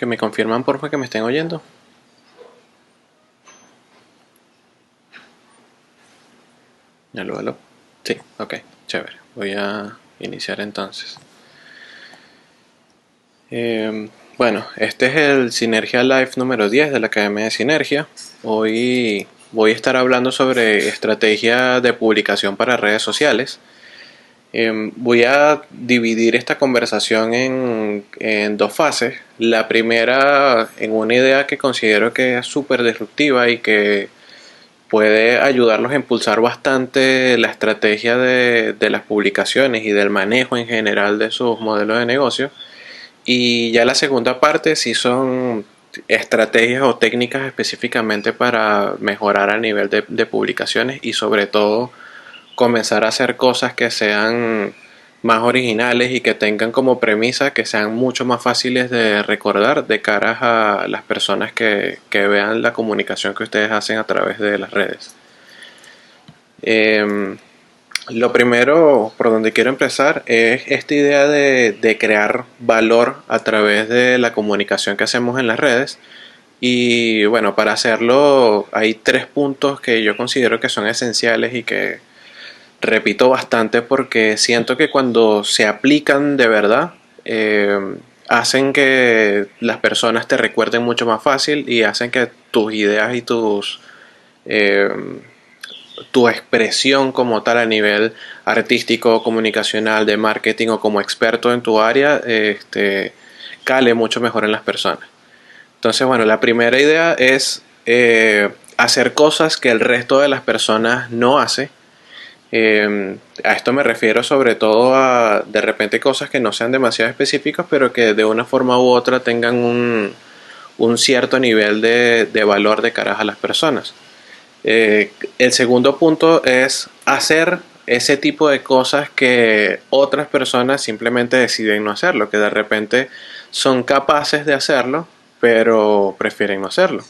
que me confirman porfa que me estén oyendo. Aló, aló. Sí, ok, chévere. Voy a iniciar entonces. Bueno, este es el Sinergia Live número 10 de la Academia de Sinergia. Hoy voy a estar hablando sobre estrategia de publicación para redes sociales. Voy a dividir esta conversación en dos fases. La primera en una idea que considero que es súper disruptiva y que puede ayudarlos a impulsar bastante la estrategia de las publicaciones y del manejo en general de sus modelos de negocio. Y ya la segunda parte sí son estrategias o técnicas específicamente para mejorar a nivel de publicaciones y sobre todo comenzar a hacer cosas que sean más originales y que tengan como premisa que sean mucho más fáciles de recordar de cara a las personas que vean la comunicación que ustedes hacen a través de las redes. Lo primero por donde quiero empezar es esta idea de crear valor a través de la comunicación que hacemos en las redes. Y bueno, para hacerlo hay tres puntos que yo considero que son esenciales y que repito bastante porque siento que cuando se aplican de verdad, hacen que las personas te recuerden mucho más fácil y hacen que tus ideas y eh, tu expresión como tal a nivel artístico, comunicacional, de marketing o como experto en tu área, cale mucho mejor en las personas. Entonces, bueno, la primera idea es hacer cosas que el resto de las personas no hace. A esto me refiero sobre todo a de repente cosas que no sean demasiado específicas, pero que de una forma u otra tengan un cierto nivel de valor de cara a las personas. El segundo punto es hacer ese tipo de cosas que otras personas simplemente deciden no hacerlo, que de repente son capaces de hacerlo, pero prefieren no hacerlo.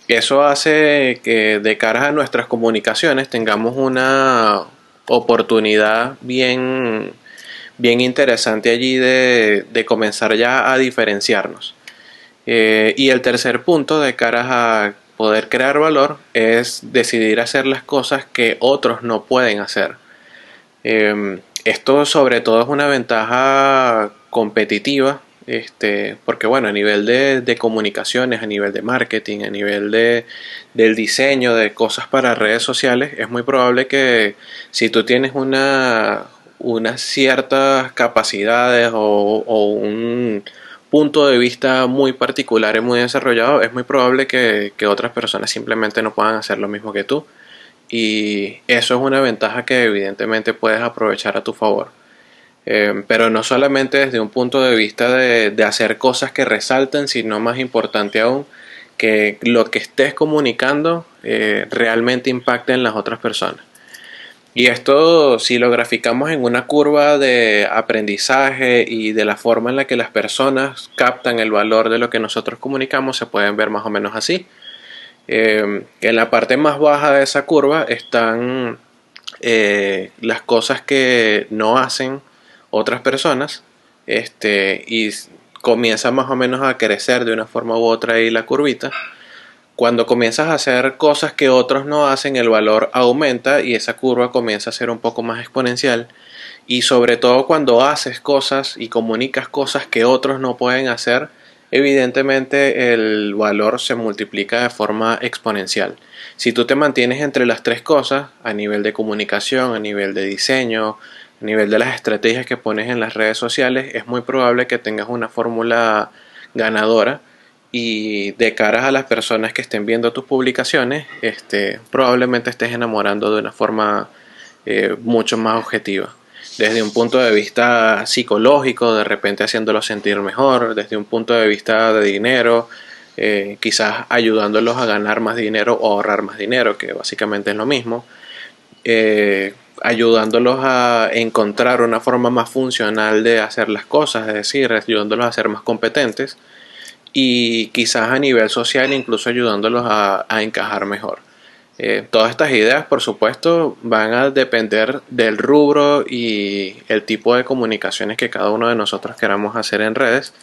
Eso hace que de cara a nuestras comunicaciones tengamos una oportunidad bien interesante allí de comenzar ya a diferenciarnos. Y el tercer punto de cara a poder crear valor es decidir hacer las cosas que otros no pueden hacer. Esto sobre todo es una ventaja competitiva, porque bueno, a nivel de comunicaciones, a nivel de marketing, a nivel del diseño de cosas para redes sociales, es muy probable que si tú tienes unas ciertas capacidades o un punto de vista muy particular y muy desarrollado, es muy probable que otras personas simplemente no puedan hacer lo mismo que tú. Y eso es una ventaja que evidentemente puedes aprovechar a tu favor. Pero no solamente desde un punto de vista de hacer cosas que resalten, sino más importante aún, que lo que estés comunicando realmente impacte en las otras personas. Y esto, si lo graficamos en una curva de aprendizaje y de la forma en la que las personas captan el valor de lo que nosotros comunicamos, se pueden ver más o menos así. En la parte más baja de esa curva están las cosas que no hacen otras personas, y comienza más o menos a crecer de una forma u otra ahí la curvita. Cuando comienzas a hacer cosas que otros no hacen, el valor aumenta y esa curva comienza a ser un poco más exponencial. Y sobre todo cuando haces cosas y comunicas cosas que otros no pueden hacer, evidentemente el valor se multiplica de forma exponencial. Si tú te mantienes entre las tres cosas, a nivel de comunicación, a nivel de diseño, a nivel de las estrategias que pones en las redes sociales, es muy probable que tengas una fórmula ganadora y de cara a las personas que estén viendo tus publicaciones, probablemente estés enamorando de una forma mucho más objetiva. Desde un punto de vista psicológico, de repente haciéndolos sentir mejor, desde un punto de vista de dinero, quizás ayudándolos a ganar más dinero o ahorrar más dinero, que básicamente es lo mismo, ayudándolos a encontrar una forma más funcional de hacer las cosas, es decir, ayudándolos a ser más competentes y quizás a nivel social incluso ayudándolos a encajar mejor. Todas estas ideas, por supuesto, van a depender del rubro y el tipo de comunicaciones que cada uno de nosotros queramos hacer en redes,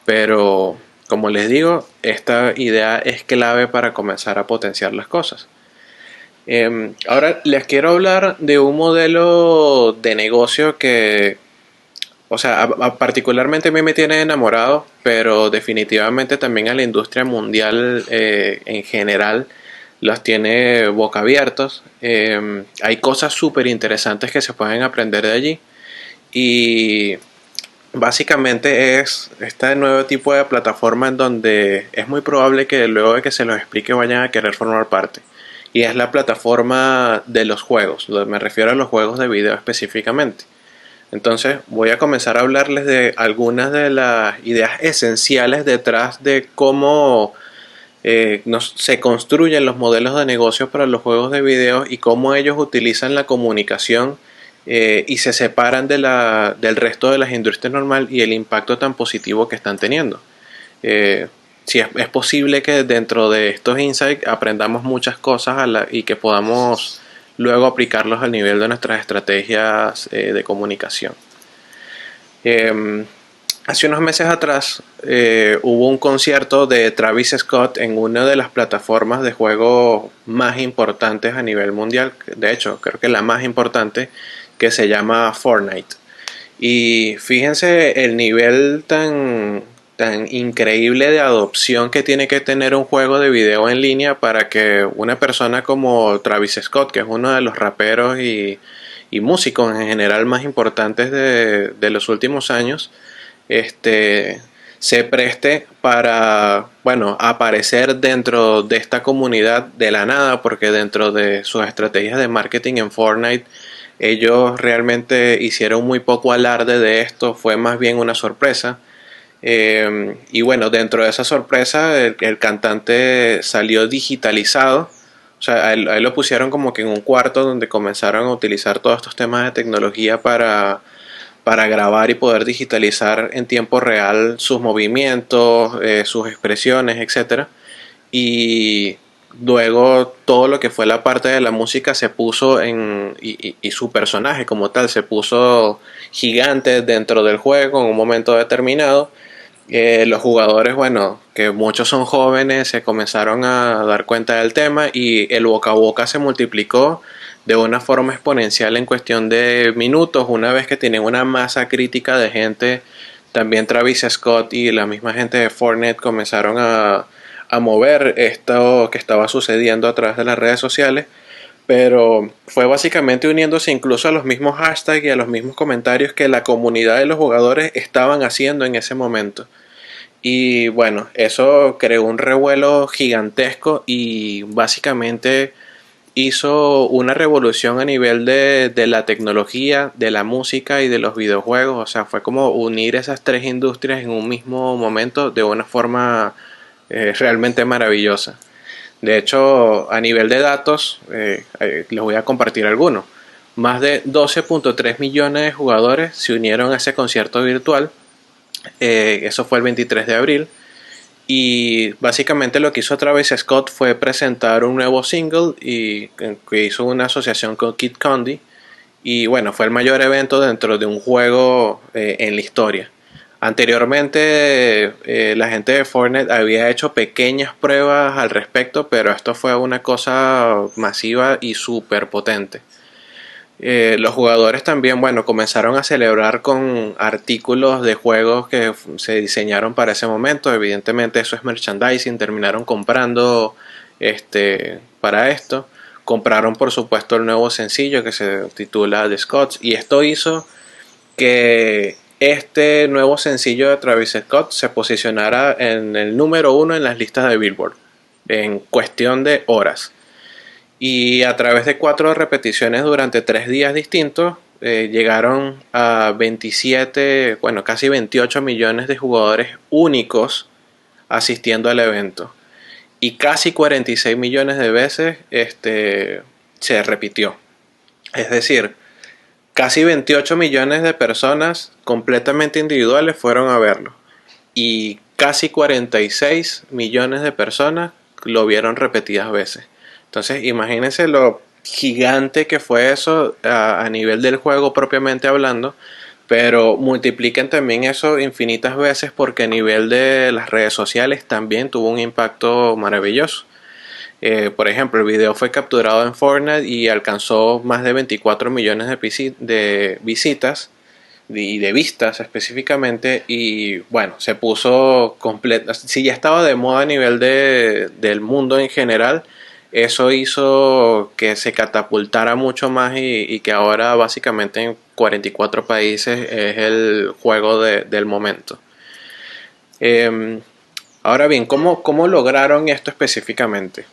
pero como les digo, esta idea es clave para comenzar a potenciar las cosas. Ahora les quiero hablar de un modelo de negocio que, o sea, particularmente a mí me tiene enamorado, pero definitivamente también a la industria mundial en general los tiene boca abiertos. Hay cosas súper interesantes que se pueden aprender de allí y básicamente es este nuevo tipo de plataforma en donde es muy probable que luego de que se los explique vayan a querer formar parte. Y es la plataforma de los juegos, me refiero a los juegos de video específicamente. Entonces voy a comenzar a hablarles de algunas de las ideas esenciales detrás de cómo se construyen los modelos de negocio para los juegos de video y cómo ellos utilizan la comunicación y se separan del resto de las industrias normales y el impacto tan positivo que están teniendo. Si es posible que dentro de estos insights aprendamos muchas cosas y que podamos luego aplicarlos al nivel de nuestras estrategias de comunicación. Hace unos meses atrás hubo un concierto de Travis Scott en una de las plataformas de juego más importantes a nivel mundial. De hecho, creo que la más importante, que se llama Fortnite. Y fíjense el nivel tan increíble de adopción que tiene que tener un juego de video en línea para que una persona como Travis Scott, que es uno de los raperos y músicos en general más importantes de los últimos años, se preste para, bueno, aparecer dentro de esta comunidad de la nada, porque dentro de sus estrategias de marketing en Fortnite ellos realmente hicieron muy poco alarde de esto, fue más bien una sorpresa. Y bueno, dentro de esa sorpresa el cantante salió digitalizado. O sea, a él lo pusieron como que en un cuarto donde comenzaron a utilizar todos estos temas de tecnología para grabar y poder digitalizar en tiempo real sus movimientos, sus expresiones, etcétera. Y luego todo lo que fue la parte de la música se puso y su personaje como tal se puso gigante dentro del juego en un momento determinado. Los jugadores, bueno, que muchos son jóvenes, se comenzaron a dar cuenta del tema y el boca a boca se multiplicó de una forma exponencial en cuestión de minutos. Una vez que tienen una masa crítica de gente, también Travis Scott y la misma gente de Fortnite comenzaron a mover esto que estaba sucediendo a través de las redes sociales, pero fue básicamente uniéndose incluso a los mismos hashtags y a los mismos comentarios que la comunidad de los jugadores estaban haciendo en ese momento. Y bueno, eso creó un revuelo gigantesco y básicamente hizo una revolución a nivel de la tecnología, de la música y de los videojuegos. O sea, fue como unir esas tres industrias en un mismo momento de una forma realmente maravillosa. De hecho, a nivel de datos, les voy a compartir algunos. Más de 12.3 millones de jugadores se unieron a ese concierto virtual. Eso fue el 23 de abril. Y básicamente lo que hizo Travis Scott fue presentar un nuevo single y que hizo una asociación con Kid Cudi. Y bueno, fue el mayor evento dentro de un juego en la historia. Anteriormente la gente de Fortnite había hecho pequeñas pruebas al respecto, pero esto fue una cosa masiva y súper potente. Los jugadores también, bueno, comenzaron a celebrar con artículos de juegos que se diseñaron para ese momento. Evidentemente eso es merchandising, terminaron comprando para esto. Compraron por supuesto el nuevo sencillo que se titula The Scots y esto hizo que este nuevo sencillo de Travis Scott se posicionara en el número uno en las listas de Billboard en cuestión de horas. Y a través de 4 repeticiones durante 3 días distintos, llegaron a 27, bueno, casi 28 millones de jugadores únicos asistiendo al evento. Y casi 46 millones de veces se repitió. Es decir, casi 28 millones de personas completamente individuales fueron a verlo. Y casi 46 millones de personas lo vieron repetidas veces. Entonces, imagínense lo gigante que fue eso a nivel del juego propiamente hablando, pero multipliquen también eso infinitas veces porque a nivel de las redes sociales también tuvo un impacto maravilloso. Por ejemplo, el video fue capturado en Fortnite y alcanzó más de 24 millones de visitas y de vistas específicamente, y bueno, se puso completo. Si ya estaba de moda a nivel del mundo en general, eso hizo que se catapultara mucho más y que ahora básicamente en 44 países es el juego del momento. Eh, Ahora bien, ¿cómo lograron esto específicamente?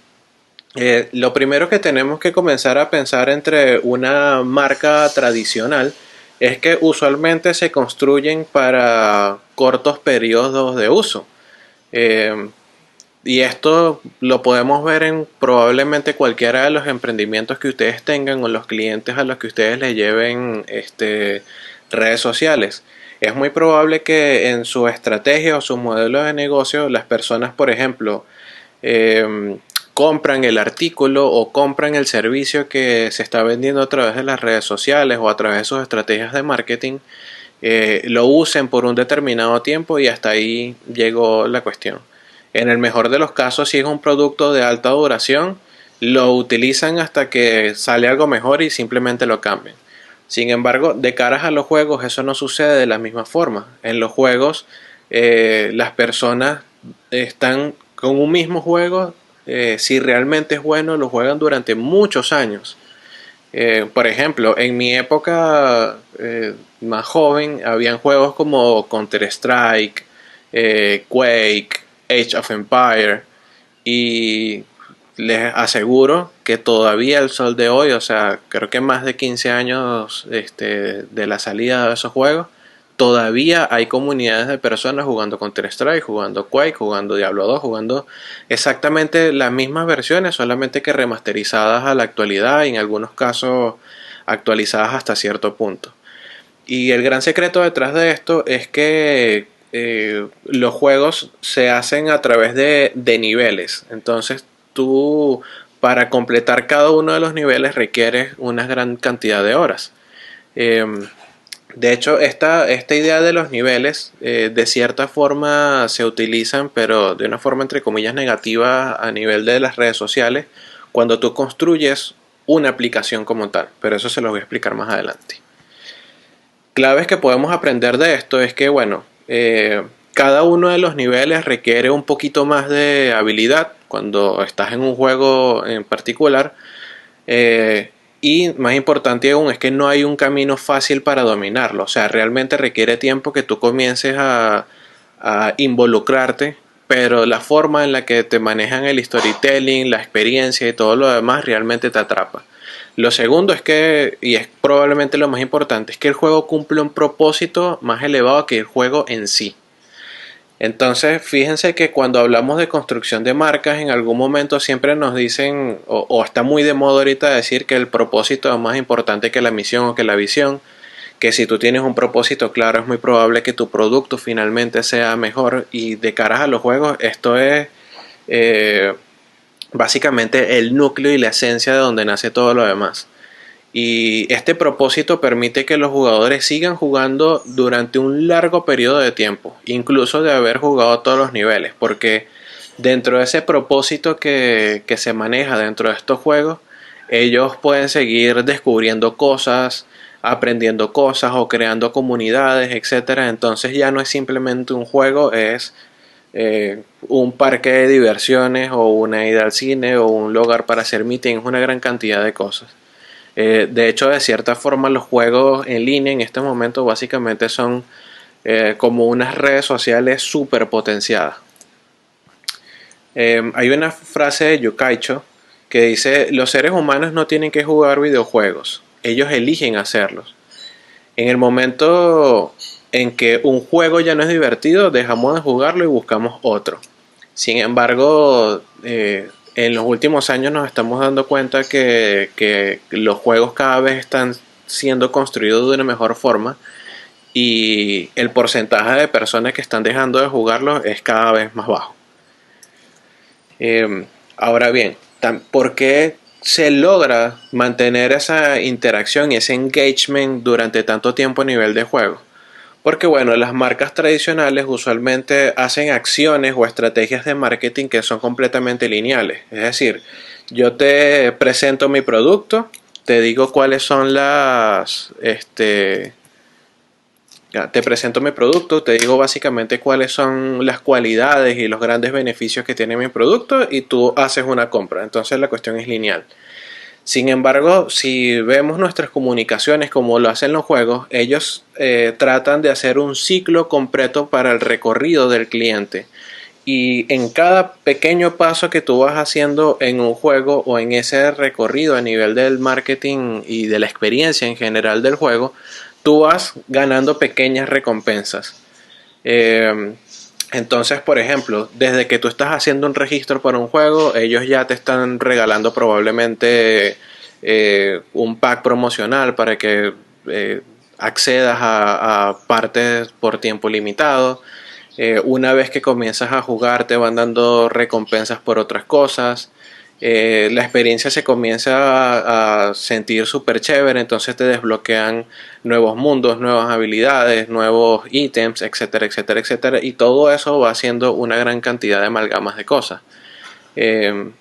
Lo primero que tenemos que comenzar a pensar entre una marca tradicional es que usualmente se construyen para cortos periodos de uso. Eh, y esto lo podemos ver en probablemente cualquiera de los emprendimientos que ustedes tengan o los clientes a los que ustedes les lleven redes sociales. Es muy probable que en su estrategia o su modelo de negocio las personas, por ejemplo, eh, compran el artículo o compran el servicio que se está vendiendo a través de las redes sociales o a través de sus estrategias de marketing, lo usen por un determinado tiempo y hasta ahí llegó la cuestión. En el mejor de los casos, si es un producto de alta duración, lo utilizan hasta que sale algo mejor y simplemente lo cambian. Sin embargo, de caras a los juegos, eso no sucede de la misma forma. En los juegos, las personas están con un mismo juego, si realmente es bueno, lo juegan durante muchos años. Por ejemplo, en mi época más joven, habían juegos como Counter-Strike, Quake, Age of Empire, y les aseguro que todavía el sol de hoy, o sea, creo que más de 15 años de la salida de esos juegos, todavía hay comunidades de personas jugando Counter-Strike, jugando Quake, jugando Diablo 2, jugando exactamente las mismas versiones, solamente que remasterizadas a la actualidad y en algunos casos actualizadas hasta cierto punto. Y el gran secreto detrás de esto es que los juegos se hacen a través de niveles. Entonces tú, para completar cada uno de los niveles, requieres una gran cantidad de horas. Eh, de hecho, esta idea de los niveles de cierta forma se utilizan, pero de una forma entre comillas negativa a nivel de las redes sociales, cuando tú construyes una aplicación como tal. Pero eso se los voy a explicar más adelante. Claves que podemos aprender de esto es que, bueno, cada uno de los niveles requiere un poquito más de habilidad cuando estás en un juego en particular. Y más importante aún es que no hay un camino fácil para dominarlo. O sea, realmente requiere tiempo que tú comiences a involucrarte, pero la forma en la que te manejan el storytelling, la experiencia y todo lo demás realmente te atrapa. Lo segundo es que, y es probablemente lo más importante, es que el juego cumple un propósito más elevado que el juego en sí. Entonces, fíjense que cuando hablamos de construcción de marcas, en algún momento siempre nos dicen, o está muy de moda ahorita decir que el propósito es más importante que la misión o que la visión, que si tú tienes un propósito claro es muy probable que tu producto finalmente sea mejor, y de caras a los juegos esto es eh, básicamente el núcleo y la esencia de donde nace todo lo demás. Y este propósito permite que los jugadores sigan jugando durante un largo periodo de tiempo, incluso de haber jugado todos los niveles, porque dentro de ese propósito que se maneja dentro de estos juegos, ellos pueden seguir descubriendo cosas, aprendiendo cosas o creando comunidades, etcétera. Entonces ya no es simplemente un juego, es un parque de diversiones o una ida al cine o un lugar para hacer meetings, una gran cantidad de cosas. De hecho, de cierta forma, los juegos en línea en este momento básicamente son como unas redes sociales súper potenciadas. Hay una frase de Yukaicho que dice: los seres humanos no tienen que jugar videojuegos, ellos eligen hacerlos. En el momento en que un juego ya no es divertido, dejamos de jugarlo y buscamos otro. Sin embargo, en los últimos años nos estamos dando cuenta que los juegos cada vez están siendo construidos de una mejor forma, y el porcentaje de personas que están dejando de jugarlos es cada vez más bajo. Ahora bien, ¿por qué se logra mantener esa interacción y ese engagement durante tanto tiempo a nivel de juego? Porque bueno, las marcas tradicionales usualmente hacen acciones o estrategias de marketing que son completamente lineales. Es decir, yo te presento mi producto, te digo cuáles son te presento mi producto, te digo básicamente cuáles son las cualidades y los grandes beneficios que tiene mi producto y tú haces una compra. Entonces la cuestión es lineal. Sin embargo, si vemos nuestras comunicaciones como lo hacen los juegos, ellos tratan de hacer un ciclo completo para el recorrido del cliente. Y en cada pequeño paso que tú vas haciendo en un juego o en ese recorrido a nivel del marketing y de la experiencia en general del juego, tú vas ganando pequeñas recompensas. Eh, entonces, por ejemplo, desde que tú estás haciendo un registro para un juego, ellos ya te están regalando probablemente un pack promocional para que accedas a partes por tiempo limitado. Una vez que comienzas a jugar te van dando recompensas por otras cosas. La experiencia se comienza a sentir súper chévere, entonces te desbloquean nuevos mundos, nuevas habilidades, nuevos ítems, etcétera, etcétera, etcétera. Y todo eso va haciendo una gran cantidad de amalgamas de cosas.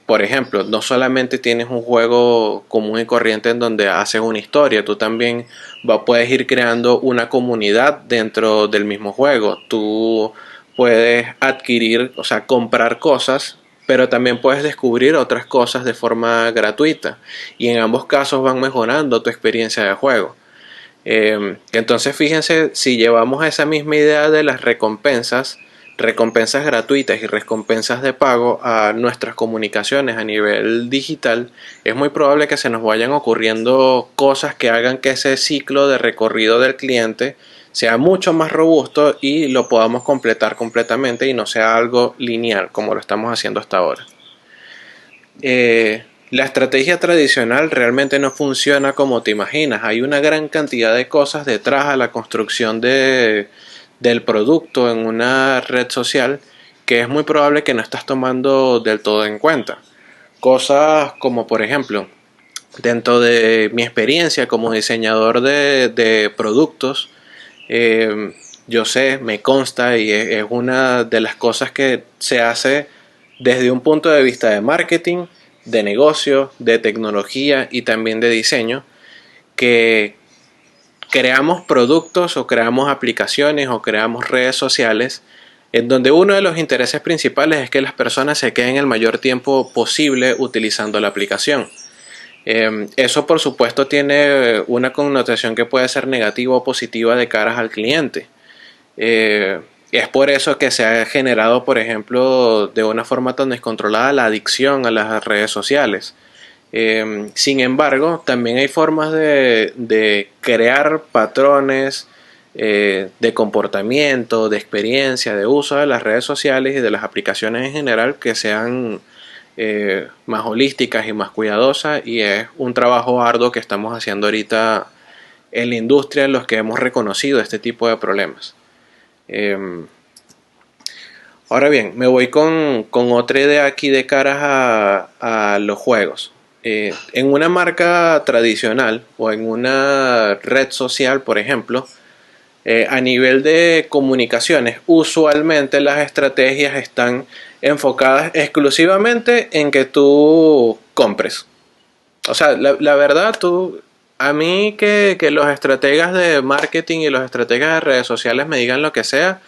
Por ejemplo, no solamente tienes un juego común y corriente en donde haces una historia, tú también puedes ir creando una comunidad dentro del mismo juego. Tú puedes adquirir, o sea, comprar cosas, pero también puedes descubrir otras cosas de forma gratuita. Y en ambos casos van mejorando tu experiencia de juego. Entonces fíjense, si llevamos esa misma idea de las recompensas, recompensas gratuitas y recompensas de pago a nuestras comunicaciones a nivel digital, es muy probable que se nos vayan ocurriendo cosas que hagan que ese ciclo de recorrido del cliente sea mucho más robusto y lo podamos completar completamente y no sea algo lineal como lo estamos haciendo hasta ahora. La estrategia tradicional realmente no funciona como te imaginas. Hay una gran cantidad de cosas detrás a la construcción del producto en una red social que es muy probable que no estás tomando del todo en cuenta. Cosas como por ejemplo, dentro de mi experiencia como diseñador de productos, yo sé, me consta y es una de las cosas que se hace desde un punto de vista de marketing, de negocio, de tecnología y también de diseño, que creamos productos o creamos aplicaciones o creamos redes sociales en donde uno de los intereses principales es que las personas se queden el mayor tiempo posible utilizando la aplicación. Eso por supuesto tiene una connotación que puede ser negativa o positiva de caras al cliente. Es por eso que se ha generado, por ejemplo, de una forma tan descontrolada la adicción a las redes sociales. Sin embargo, también hay formas de crear patrones de comportamiento, de experiencia, de uso de las redes sociales y de las aplicaciones en general que sean más holísticas y más cuidadosas, y es un trabajo arduo que estamos haciendo ahorita en la industria en los que hemos reconocido este tipo de problemas. Eh, Ahora bien, me voy con otra idea aquí de caras a los juegos. En una marca tradicional o en una red social, por ejemplo, a nivel de comunicaciones, usualmente las estrategias están enfocadas exclusivamente en que tú compres. O sea, la verdad, a mí que los estrategas de marketing y los estrategas de redes sociales me digan lo que sea,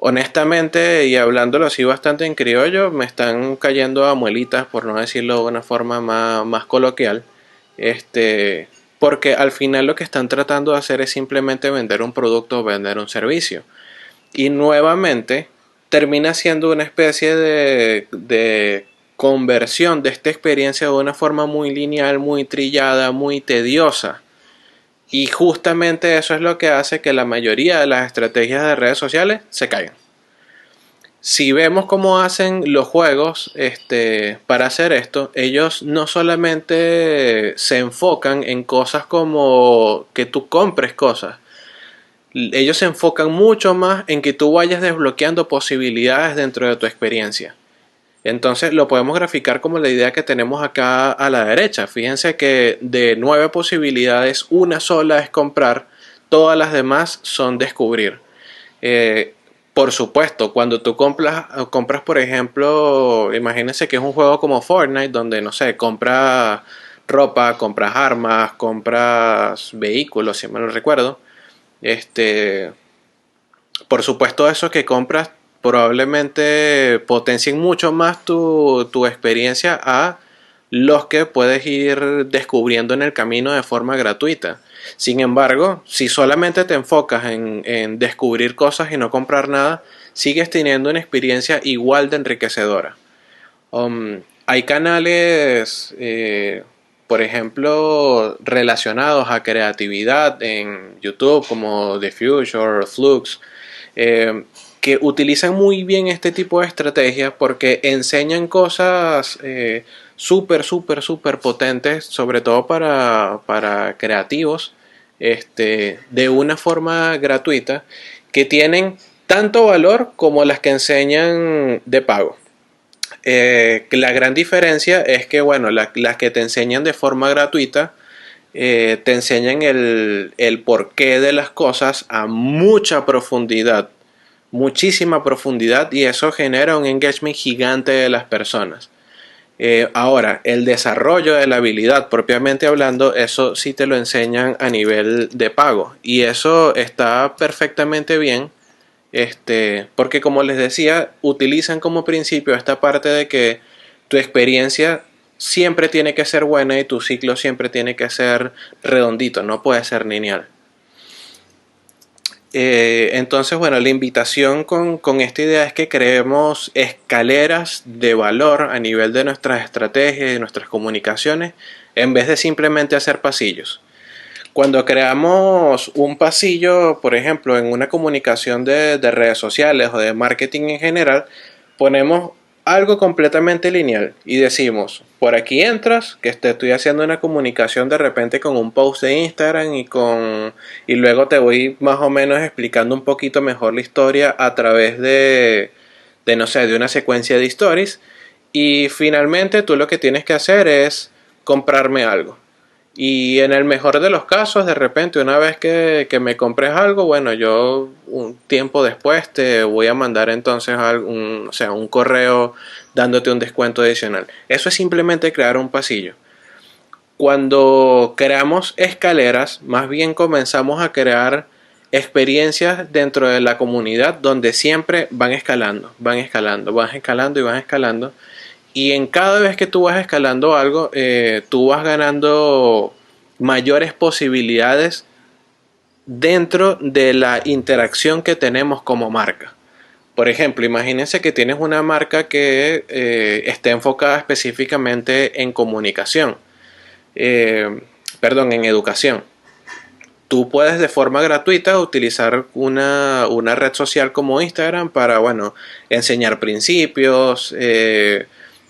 honestamente, y hablándolo así bastante en criollo, me están cayendo a muelitas, por no decirlo de una forma más coloquial. Porque al final lo que están tratando de hacer es simplemente vender un producto o vender un servicio. Y nuevamente termina siendo una especie de conversión de esta experiencia de una forma muy lineal, muy trillada, muy tediosa. Y justamente eso es lo que hace que la mayoría de las estrategias de redes sociales se caigan. Si vemos cómo hacen los juegos para hacer esto, ellos no solamente se enfocan en cosas como que tú compres cosas, ellos se enfocan mucho más en que tú vayas desbloqueando posibilidades dentro de tu experiencia. Entonces lo podemos graficar como la idea que tenemos acá a la derecha. Fíjense que de 9 posibilidades, una sola es comprar, todas las demás son descubrir. Eh, por supuesto, cuando tú compras, por ejemplo, imagínense que es un juego como Fortnite, donde, no sé, compras ropa, compras armas, compras vehículos, si mal no recuerdo. Este, por supuesto, eso que compras probablemente potencien mucho más tu experiencia a los que puedes ir descubriendo en el camino de forma gratuita. Sin embargo, si solamente te enfocas en descubrir cosas y no comprar nada, sigues teniendo una experiencia igual de enriquecedora. Hay canales, por ejemplo, relacionados a creatividad en YouTube como The Future, Flux, eh, que utilizan muy bien este tipo de estrategias porque enseñan cosas súper, súper, súper potentes, sobre todo para creativos, de una forma gratuita, que tienen tanto valor como las que enseñan de pago. La gran diferencia es que, bueno, las que te enseñan de forma gratuita te enseñan el porqué de las cosas a mucha profundidad, muchísima profundidad, y eso genera un engagement gigante de las personas. Ahora, el desarrollo de la habilidad propiamente hablando, eso sí te lo enseñan a nivel de pago, y eso está perfectamente bien, porque como les decía, utilizan como principio esta parte de que tu experiencia siempre tiene que ser buena y tu ciclo siempre tiene que ser redondito, no puede ser lineal. Entonces, bueno, la invitación con esta idea es que creemos escaleras de valor a nivel de nuestras estrategias y de nuestras comunicaciones en vez de simplemente hacer pasillos. Cuando creamos un pasillo, por ejemplo, en una comunicación de redes sociales o de marketing en general, ponemos algo completamente lineal y decimos, por aquí entras, que te estoy haciendo una comunicación de repente con un post de Instagram y luego te voy más o menos explicando un poquito mejor la historia a través de no sé, de una secuencia de stories, y finalmente tú lo que tienes que hacer es comprarme algo. Y en el mejor de los casos, de repente, una vez que me compres algo, bueno, yo un tiempo después te voy a mandar entonces o sea, un correo dándote un descuento adicional. Eso es simplemente crear un pasillo. Cuando creamos escaleras, más bien comenzamos a crear experiencias dentro de la comunidad donde siempre van escalando, van escalando, van escalando y van escalando. Y en cada vez que tú vas escalando algo, tú vas ganando mayores posibilidades dentro de la interacción que tenemos como marca. Por ejemplo, imagínense que tienes una marca que esté enfocada específicamente en comunicación, eh, perdón, en educación. Tú puedes de forma gratuita utilizar una red social como Instagram para, bueno, enseñar principios,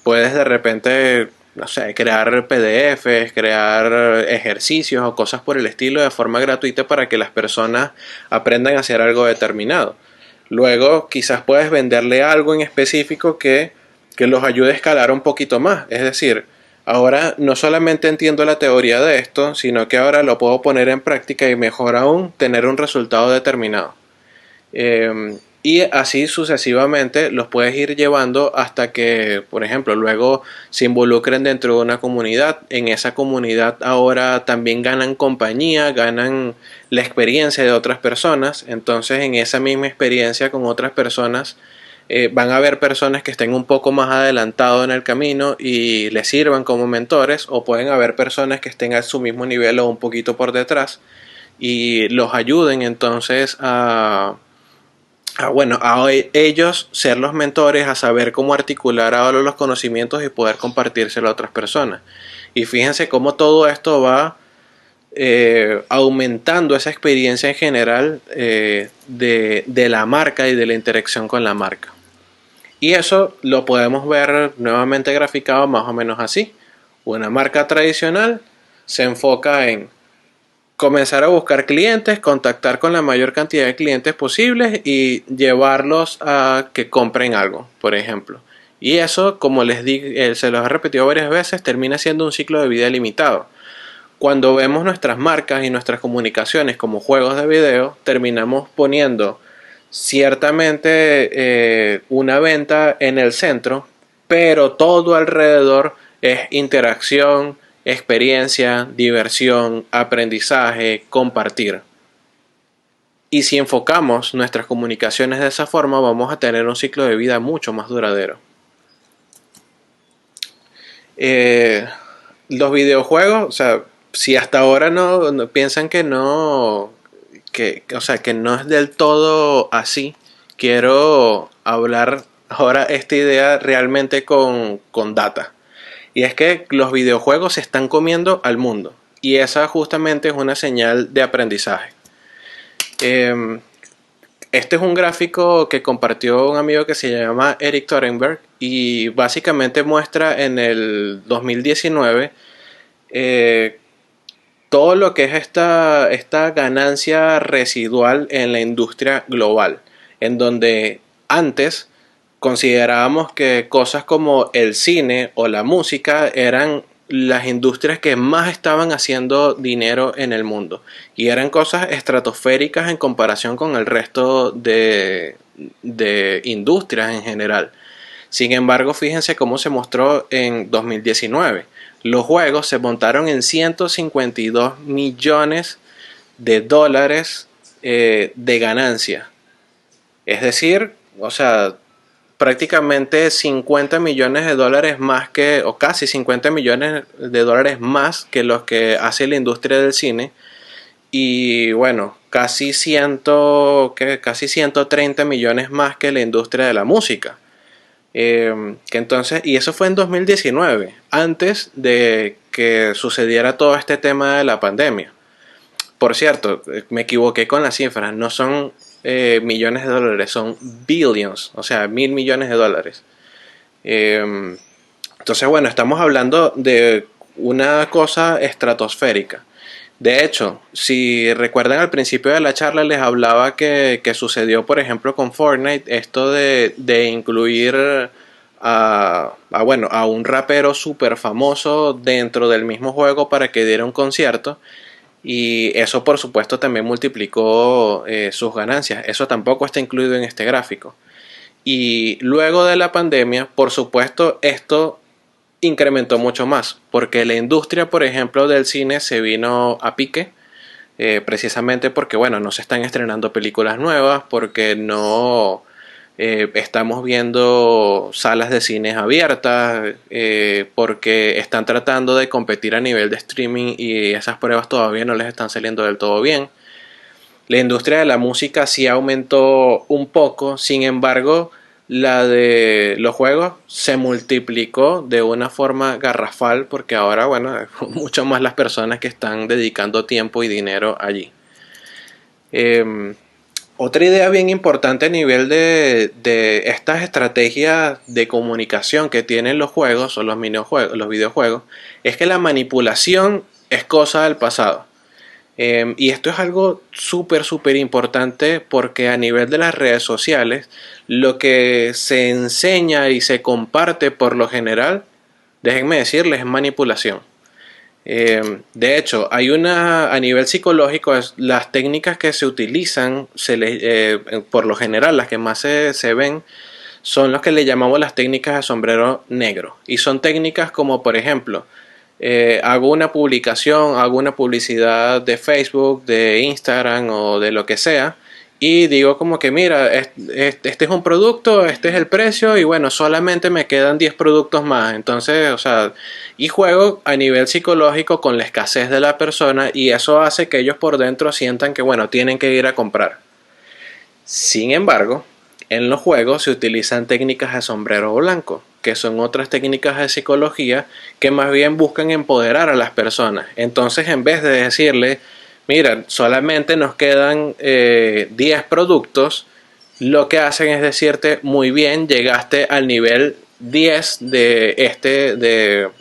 puedes de repente, no sé, crear PDFs, crear ejercicios o cosas por el estilo de forma gratuita para que las personas aprendan a hacer algo determinado. Luego quizás puedes venderle algo en específico que los ayude a escalar un poquito más. Es decir, ahora no solamente entiendo la teoría de esto, sino que ahora lo puedo poner en práctica y mejor aún tener un resultado determinado. Y así sucesivamente los puedes ir llevando hasta que, por ejemplo, luego se involucren dentro de una comunidad. En esa comunidad ahora también ganan compañía, ganan la experiencia de otras personas. Entonces en esa misma experiencia con otras personas van a haber personas que estén un poco más adelantados en el camino y les sirvan como mentores, o pueden haber personas que estén a su mismo nivel o un poquito por detrás y los ayuden entonces bueno, ellos ser los mentores, a saber cómo articular ahora los conocimientos y poder compartírselo a otras personas. Y fíjense cómo todo esto va aumentando esa experiencia en general de la marca y de la interacción con la marca. Y eso lo podemos ver nuevamente graficado más o menos así. Una marca tradicional se enfoca en comenzar a buscar clientes, contactar con la mayor cantidad de clientes posibles y llevarlos a que compren algo, por ejemplo. Y eso, como les di, se los he repetido varias veces, termina siendo un ciclo de vida limitado. Cuando vemos nuestras marcas y nuestras comunicaciones como juegos de video, terminamos poniendo ciertamente una venta en el centro, pero todo alrededor es interacción, experiencia, diversión, aprendizaje, compartir. Y si enfocamos nuestras comunicaciones de esa forma, vamos a tener un ciclo de vida mucho más duradero. Eh, los videojuegos, o sea, si hasta ahora no piensan que no, o sea, que no es del todo así, quiero hablar ahora esta idea realmente con data. Y es que los videojuegos se están comiendo al mundo. Y esa justamente es una señal de aprendizaje. Eh, este es un gráfico que compartió un amigo que se llama Eric Torenberg y básicamente muestra en el 2019 eh, todo lo que es esta ganancia residual en la industria global, en donde antes considerábamos que cosas como el cine o la música eran las industrias que más estaban haciendo dinero en el mundo y eran cosas estratosféricas en comparación con el resto de industrias en general. Sin embargo, fíjense cómo se mostró en 2019. Los juegos se montaron en 152 millones de dólares de ganancia. Es decir, o sea, prácticamente 50 millones de dólares más que, o casi 50 millones de dólares más que los que hace la industria del cine. Y bueno, casi 130 millones más que la industria de la música. Que entonces, y eso fue en 2019, antes de que sucediera todo este tema de la pandemia. Por cierto, me equivoqué con las cifras, no son millones de dólares, son billions, o sea, 1.000 millones de dólares. Eh, entonces, bueno, estamos hablando de una cosa estratosférica. De hecho, si recuerdan al principio de la charla les hablaba que sucedió, por ejemplo, con Fortnite, esto de incluir bueno, a un rapero súper famoso dentro del mismo juego para que diera un concierto. Y eso, por supuesto, también multiplicó sus ganancias. Eso tampoco está incluido en este gráfico. Y luego de la pandemia, por supuesto, esto incrementó mucho más, porque la industria, por ejemplo, del cine se vino a pique, precisamente porque, bueno, no se están estrenando películas nuevas, porque no estamos viendo salas de cines abiertas, porque están tratando de competir a nivel de streaming y esas pruebas todavía no les están saliendo del todo bien. La industria de la música sí aumentó un poco, sin embargo, la de los juegos se multiplicó de una forma garrafal porque ahora, bueno, mucho más las personas que están dedicando tiempo y dinero allí. Eh, Otra idea bien importante a nivel de estas estrategias de comunicación que tienen los juegos o los videojuegos es que la manipulación es cosa del pasado. Y esto es algo súper importante porque a nivel de las redes sociales lo que se enseña y se comparte por lo general, déjenme decirles, es manipulación. De hecho, a nivel psicológico, las técnicas que se utilizan, por lo general, las que más se ven, son los que le llamamos las técnicas de sombrero negro. Y son técnicas como, por ejemplo, hago una publicación, hago una publicidad de Facebook, de Instagram o de lo que sea. Y digo como que mira, este es un producto, este es el precio y bueno, solamente me quedan 10 productos más. Entonces, o sea, y juego a nivel psicológico con la escasez de la persona y eso hace que ellos por dentro sientan que bueno, tienen que ir a comprar. Sin embargo, en los juegos se utilizan técnicas de sombrero blanco, que son otras técnicas de psicología que más bien buscan empoderar a las personas. Entonces, en vez de decirle, mira, solamente nos quedan 10 productos, lo que hacen es decirte, muy bien, llegaste al nivel 10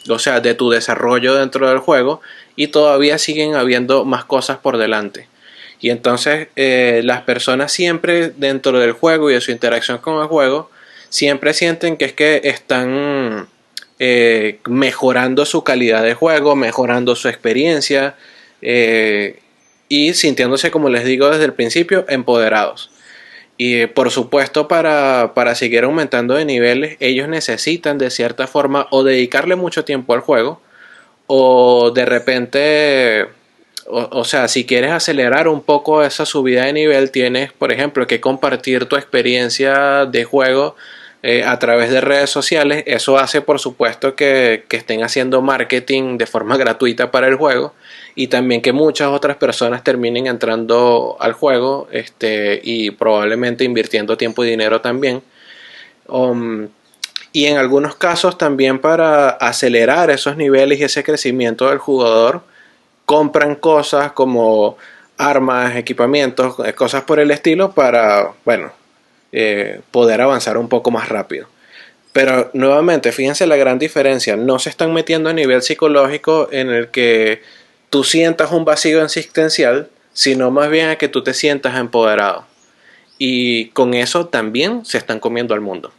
o sea, de tu desarrollo dentro del juego y todavía siguen habiendo más cosas por delante. Y entonces las personas siempre dentro del juego y de su interacción con el juego siempre sienten que es que están mejorando su calidad de juego, mejorando su experiencia y sintiéndose, como les digo desde el principio, empoderados. Y por supuesto para seguir aumentando de niveles ellos necesitan de cierta forma o dedicarle mucho tiempo al juego o de repente, o sea, si quieres acelerar un poco esa subida de nivel, tienes, por ejemplo, que compartir tu experiencia de juego a través de redes sociales. Eso hace, por supuesto, que estén haciendo marketing de forma gratuita para el juego y también que muchas otras personas terminen entrando al juego y probablemente invirtiendo tiempo y dinero también. Um, y en algunos casos también para acelerar esos niveles y ese crecimiento del jugador, compran cosas como armas, equipamientos, cosas por el estilo para, bueno, poder avanzar un poco más rápido. Pero nuevamente, fíjense la gran diferencia. No se están metiendo a nivel psicológico en el que tú sientas un vacío existencial, sino más bien a que tú te sientas empoderado. Y con eso también se están comiendo al mundo.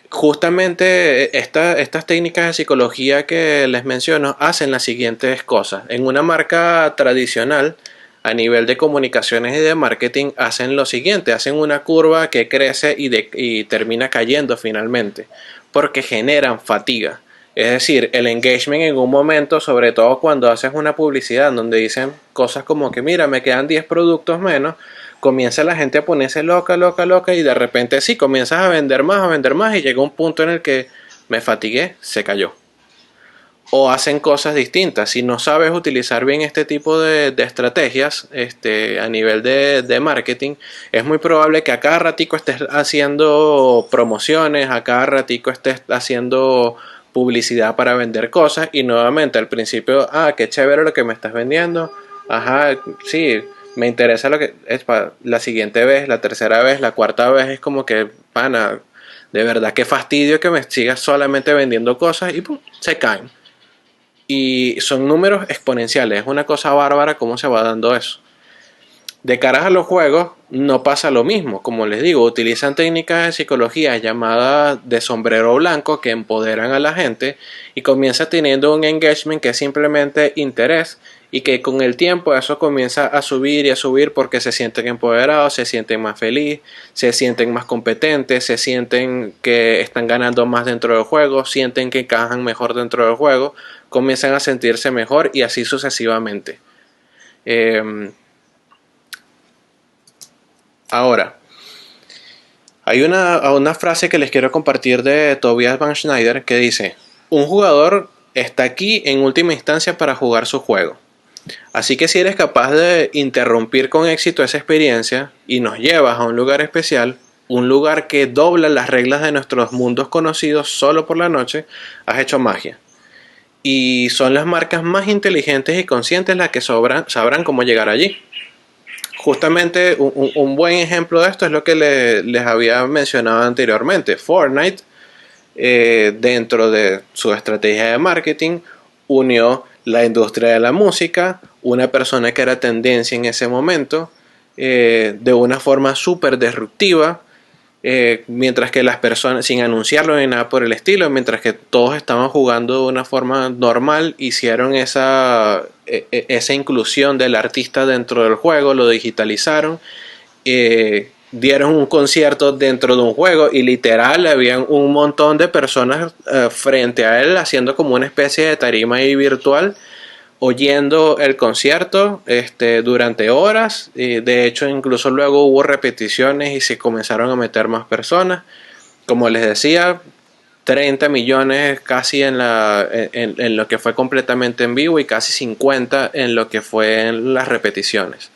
Justamente estas técnicas de psicología que les menciono hacen las siguientes cosas. En una marca tradicional, a nivel de comunicaciones y de marketing, hacen lo siguiente: hacen una curva que crece y termina cayendo finalmente, porque generan fatiga. Es decir, el engagement en un momento, sobre todo cuando haces una publicidad donde dicen cosas como que mira, me quedan 10 productos menos, comienza la gente a ponerse loca, loca, loca y de repente sí, comienzas a vender más y llega un punto en el que me fatigué, se cayó. O hacen cosas distintas. Si no sabes utilizar bien este tipo de estrategias a nivel de marketing, es muy probable que a cada ratico estés haciendo promociones, a cada ratico estés haciendo publicidad para vender cosas y nuevamente al principio, qué chévere lo que me estás vendiendo, ajá, sí, me interesa lo que es para la siguiente vez, la tercera vez, la cuarta vez es como que, pana, de verdad qué fastidio que me sigas solamente vendiendo cosas y pum, se caen. Y son números exponenciales, es una cosa bárbara cómo se va dando eso. De cara a los juegos no pasa lo mismo, como les digo, utilizan técnicas de psicología llamadas de sombrero blanco que empoderan a la gente y comienza teniendo un engagement que es simplemente interés y que con el tiempo eso comienza a subir y a subir porque se sienten empoderados, se sienten más felices, se sienten más competentes, se sienten que están ganando más dentro del juego, sienten que encajan mejor dentro del juego, comienzan a sentirse mejor y así sucesivamente. Ahora, hay una frase que les quiero compartir de Tobias Van Schneider que dice: un jugador está aquí en última instancia para jugar su juego. Así que si eres capaz de interrumpir con éxito esa experiencia y nos llevas a un lugar especial, un lugar que dobla las reglas de nuestros mundos conocidos solo por la noche, has hecho magia. Y son las marcas más inteligentes y conscientes las que sabrán cómo llegar allí. Justamente un buen ejemplo de esto es lo que les había mencionado anteriormente. Fortnite, dentro de su estrategia de marketing, unió la industria de la música, una persona que era tendencia en ese momento, de una forma súper disruptiva, mientras que las personas, sin anunciarlo ni nada por el estilo, mientras que todos estaban jugando de una forma normal, hicieron esa inclusión del artista dentro del juego, lo digitalizaron, dieron un concierto dentro de un juego y literal habían un montón de personas frente a él haciendo como una especie de tarima ahí virtual, oyendo el concierto durante horas. Y de hecho incluso luego hubo repeticiones y se comenzaron a meter más personas. Como les decía, 30 millones casi en lo que fue completamente en vivo y casi 50 en lo que fue en las repeticiones.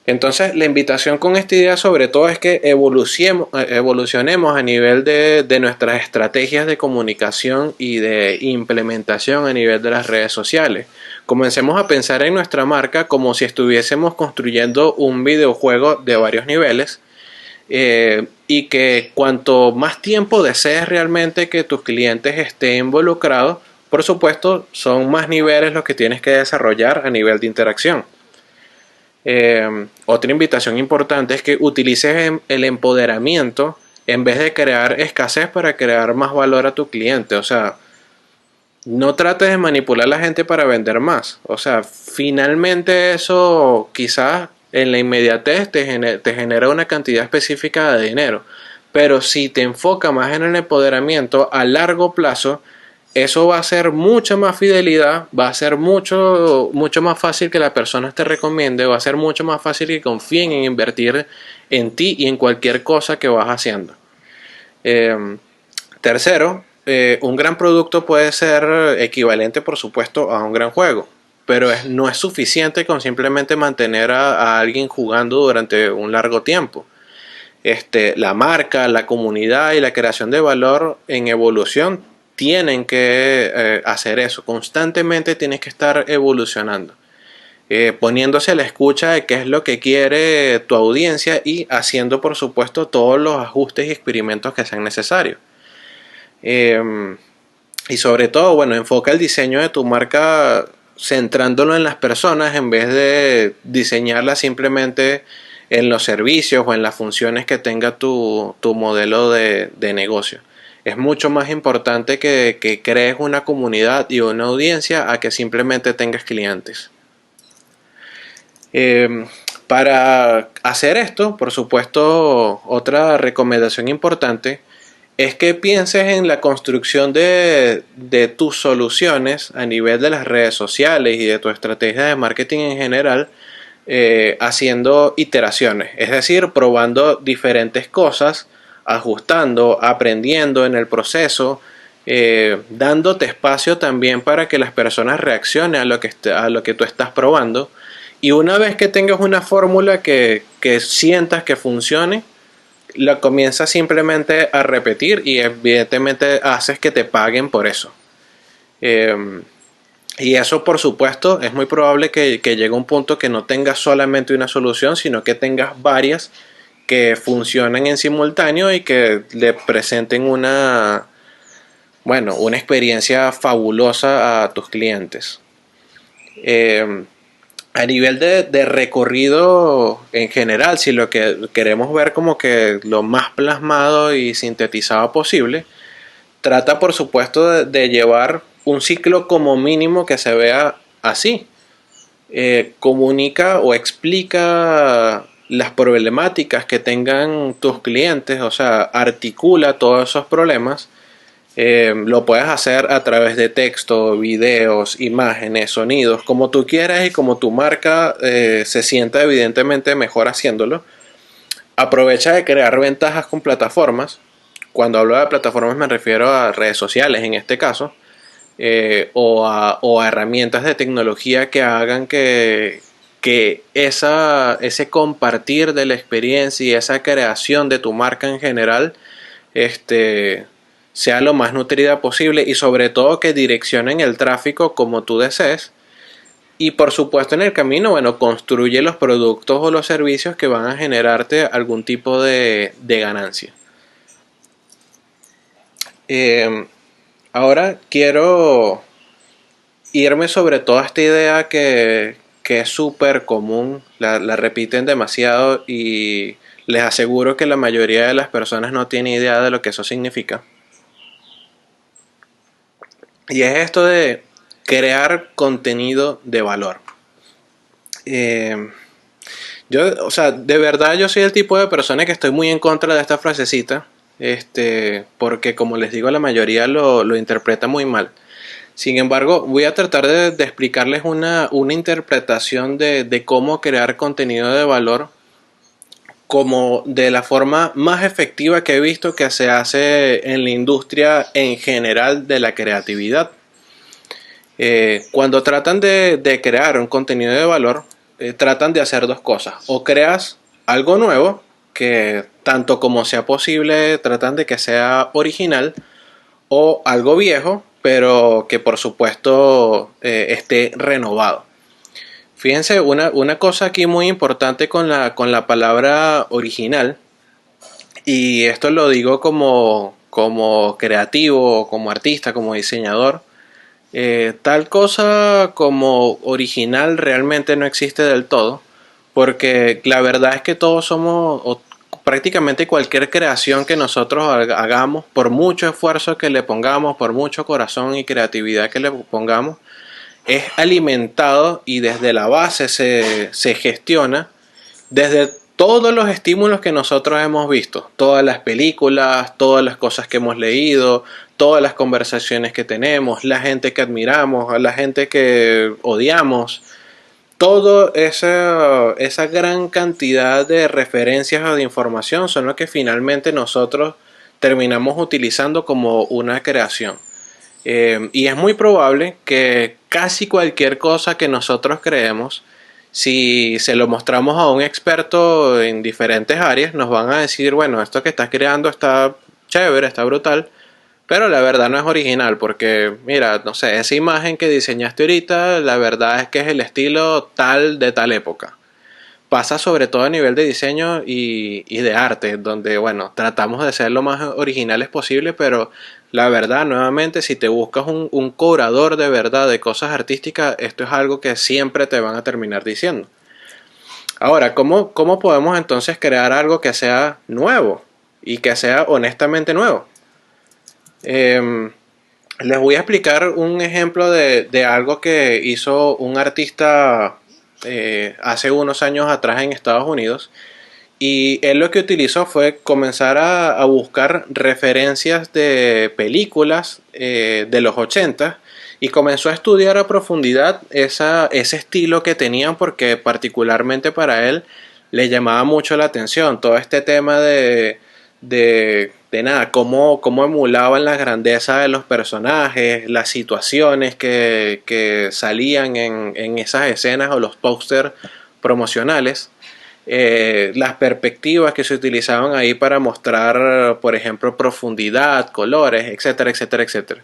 Entonces la invitación con esta idea sobre todo es que evolucionemos a nivel de nuestras estrategias de comunicación y de implementación a nivel de las redes sociales. Comencemos a pensar en nuestra marca como si estuviésemos construyendo un videojuego de varios niveles, y que cuanto más tiempo desees realmente que tus clientes estén involucrados, por supuesto son más niveles los que tienes que desarrollar a nivel de interacción. Otra invitación importante es que utilices el empoderamiento en vez de crear escasez para crear más valor a tu cliente. O sea, no trates de manipular a la gente para vender más. O sea, finalmente eso quizás en la inmediatez te genera una cantidad específica de dinero. Pero si te enfoca más en el empoderamiento a largo plazo, eso va a ser mucha más fidelidad, va a ser mucho más fácil que la persona te recomiende, va a ser mucho más fácil que confíen en invertir en ti y en cualquier cosa que vas haciendo. Eh, Tercero, un gran producto puede ser equivalente, por supuesto, a un gran juego, pero no es suficiente con simplemente mantener a alguien jugando durante un largo tiempo. La marca, la comunidad y la creación de valor en evolución tienen que hacer eso. Constantemente tienes que estar evolucionando, poniéndose a la escucha de qué es lo que quiere tu audiencia y haciendo, por supuesto, todos los ajustes y experimentos que sean necesarios. Eh, y sobre todo, bueno, enfoca el diseño de tu marca centrándolo en las personas en vez de diseñarla simplemente en los servicios o en las funciones que tenga tu modelo de negocio. Es mucho más importante que crees una comunidad y una audiencia a que simplemente tengas clientes. Eh, para hacer esto, por supuesto, otra recomendación importante es que pienses en la construcción de tus soluciones a nivel de las redes sociales y de tu estrategia de marketing en general, haciendo iteraciones, es decir, probando diferentes cosas, ajustando, aprendiendo en el proceso, dándote espacio también para que las personas reaccionen a lo que tú estás probando. Y una vez que tengas una fórmula que sientas que funcione, la comienzas simplemente a repetir y evidentemente haces que te paguen por eso. Eh, y eso, por supuesto, es muy probable que llegue a un punto que no tengas solamente una solución, sino que tengas varias que funcionen en simultáneo y que le presenten una experiencia fabulosa a tus clientes. Eh, a nivel de recorrido en general, si lo que queremos ver como que lo más plasmado y sintetizado posible, trata por supuesto de llevar un ciclo como mínimo que se vea así. Comunica o explica las problemáticas que tengan tus clientes, o sea, articula todos esos problemas. Lo puedes hacer a través de texto, videos, imágenes, sonidos, como tú quieras y como tu marca se sienta evidentemente mejor haciéndolo. Aprovecha de crear ventajas con plataformas. Cuando hablo de plataformas me refiero a redes sociales en este caso, o a herramientas de tecnología que hagan que ese compartir de la experiencia y esa creación de tu marca en general este, sea lo más nutrida posible y sobre todo que direccionen el tráfico como tú desees. Y por supuesto en el camino, bueno, construye los productos o los servicios que van a generarte algún tipo de ganancia. Eh, Ahora quiero irme sobre toda esta idea que es súper común, la repiten demasiado y les aseguro que la mayoría de las personas no tiene idea de lo que eso significa. Y es esto de crear contenido de valor. Eh, o sea, de verdad yo soy el tipo de persona que estoy muy en contra de esta frasecita, porque como les digo, la mayoría lo interpreta muy mal. Sin embargo, voy a tratar de explicarles una interpretación de cómo crear contenido de valor como de la forma más efectiva que he visto que se hace en la industria en general de la creatividad. Cuando tratan de crear un contenido de valor, tratan de hacer dos cosas. O creas algo nuevo, que tanto como sea posible tratan de que sea original, o algo viejo, pero que por supuesto esté renovado. Fíjense, una cosa aquí muy importante con la palabra original, y esto lo digo como creativo, como artista, como diseñador, tal cosa como original realmente no existe del todo, porque la verdad es que todos somos, o prácticamente cualquier creación que nosotros hagamos, por mucho esfuerzo que le pongamos, por mucho corazón y creatividad que le pongamos, es alimentado y desde la base se gestiona desde todos los estímulos que nosotros hemos visto, todas las películas, todas las cosas que hemos leído, todas las conversaciones que tenemos, la gente que admiramos, a la gente que odiamos, toda esa gran cantidad de referencias o de información son lo que finalmente nosotros terminamos utilizando como una creación. Y es muy probable que casi cualquier cosa que nosotros creemos, si se lo mostramos a un experto en diferentes áreas, nos van a decir, bueno, esto que estás creando está chévere, está brutal, pero la verdad no es original porque, mira, no sé, esa imagen que diseñaste ahorita, la verdad es que es el estilo tal de tal época. Pasa sobre todo a nivel de diseño y de arte, donde, bueno, tratamos de ser lo más originales posible, pero la verdad, nuevamente, si te buscas un curador de verdad de cosas artísticas, esto es algo que siempre te van a terminar diciendo. Ahora, ¿cómo podemos entonces crear algo que sea nuevo y que sea honestamente nuevo? Eh, Les voy a explicar un ejemplo de algo que hizo un artista hace unos años atrás en Estados Unidos. Y él lo que utilizó fue comenzar a buscar referencias de películas de los 80 y comenzó a estudiar a profundidad ese estilo que tenían porque particularmente para él le llamaba mucho la atención todo este tema de nada, cómo emulaban la grandeza de los personajes, las situaciones que salían en esas escenas o los pósters promocionales, las perspectivas que se utilizaban ahí para mostrar, por ejemplo, profundidad, colores, etcétera, etcétera, etcétera.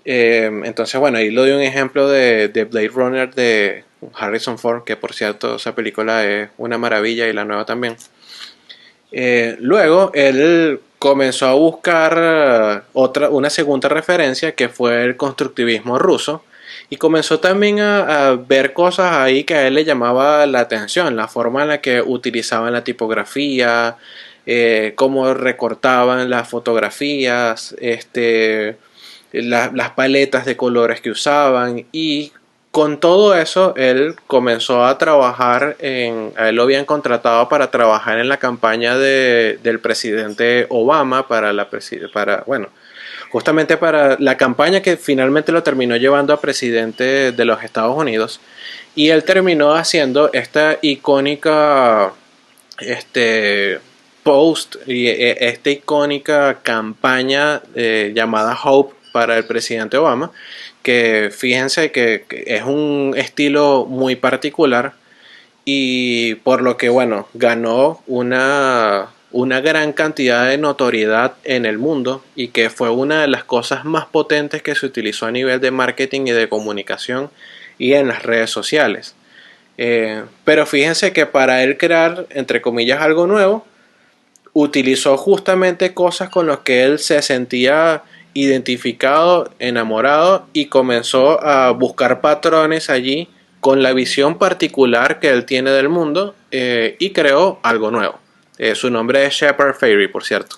Entonces, bueno, ahí lo doy un ejemplo de Blade Runner de Harrison Ford, que por cierto esa película es una maravilla y la nueva también. Luego él comenzó a buscar una segunda referencia que fue el constructivismo ruso y comenzó también a ver cosas ahí que a él le llamaba la atención, la forma en la que utilizaban la tipografía, cómo recortaban las fotografías, las paletas de colores que usaban y con todo eso él comenzó a trabajar a él lo habían contratado para trabajar en la campaña del presidente Obama bueno, justamente para la campaña que finalmente lo terminó llevando a presidente de los Estados Unidos y él terminó haciendo esta icónica post y esta icónica campaña llamada Hope para el presidente Obama, que fíjense que es un estilo muy particular y por lo que, bueno, ganó una gran cantidad de notoriedad en el mundo y que fue una de las cosas más potentes que se utilizó a nivel de marketing y de comunicación y en las redes sociales. Pero fíjense que para él crear, entre comillas, algo nuevo, utilizó justamente cosas con las que él se sentía identificado, enamorado y comenzó a buscar patrones allí con la visión particular que él tiene del mundo y creó algo nuevo. Su nombre es Shepard Fairey, por cierto.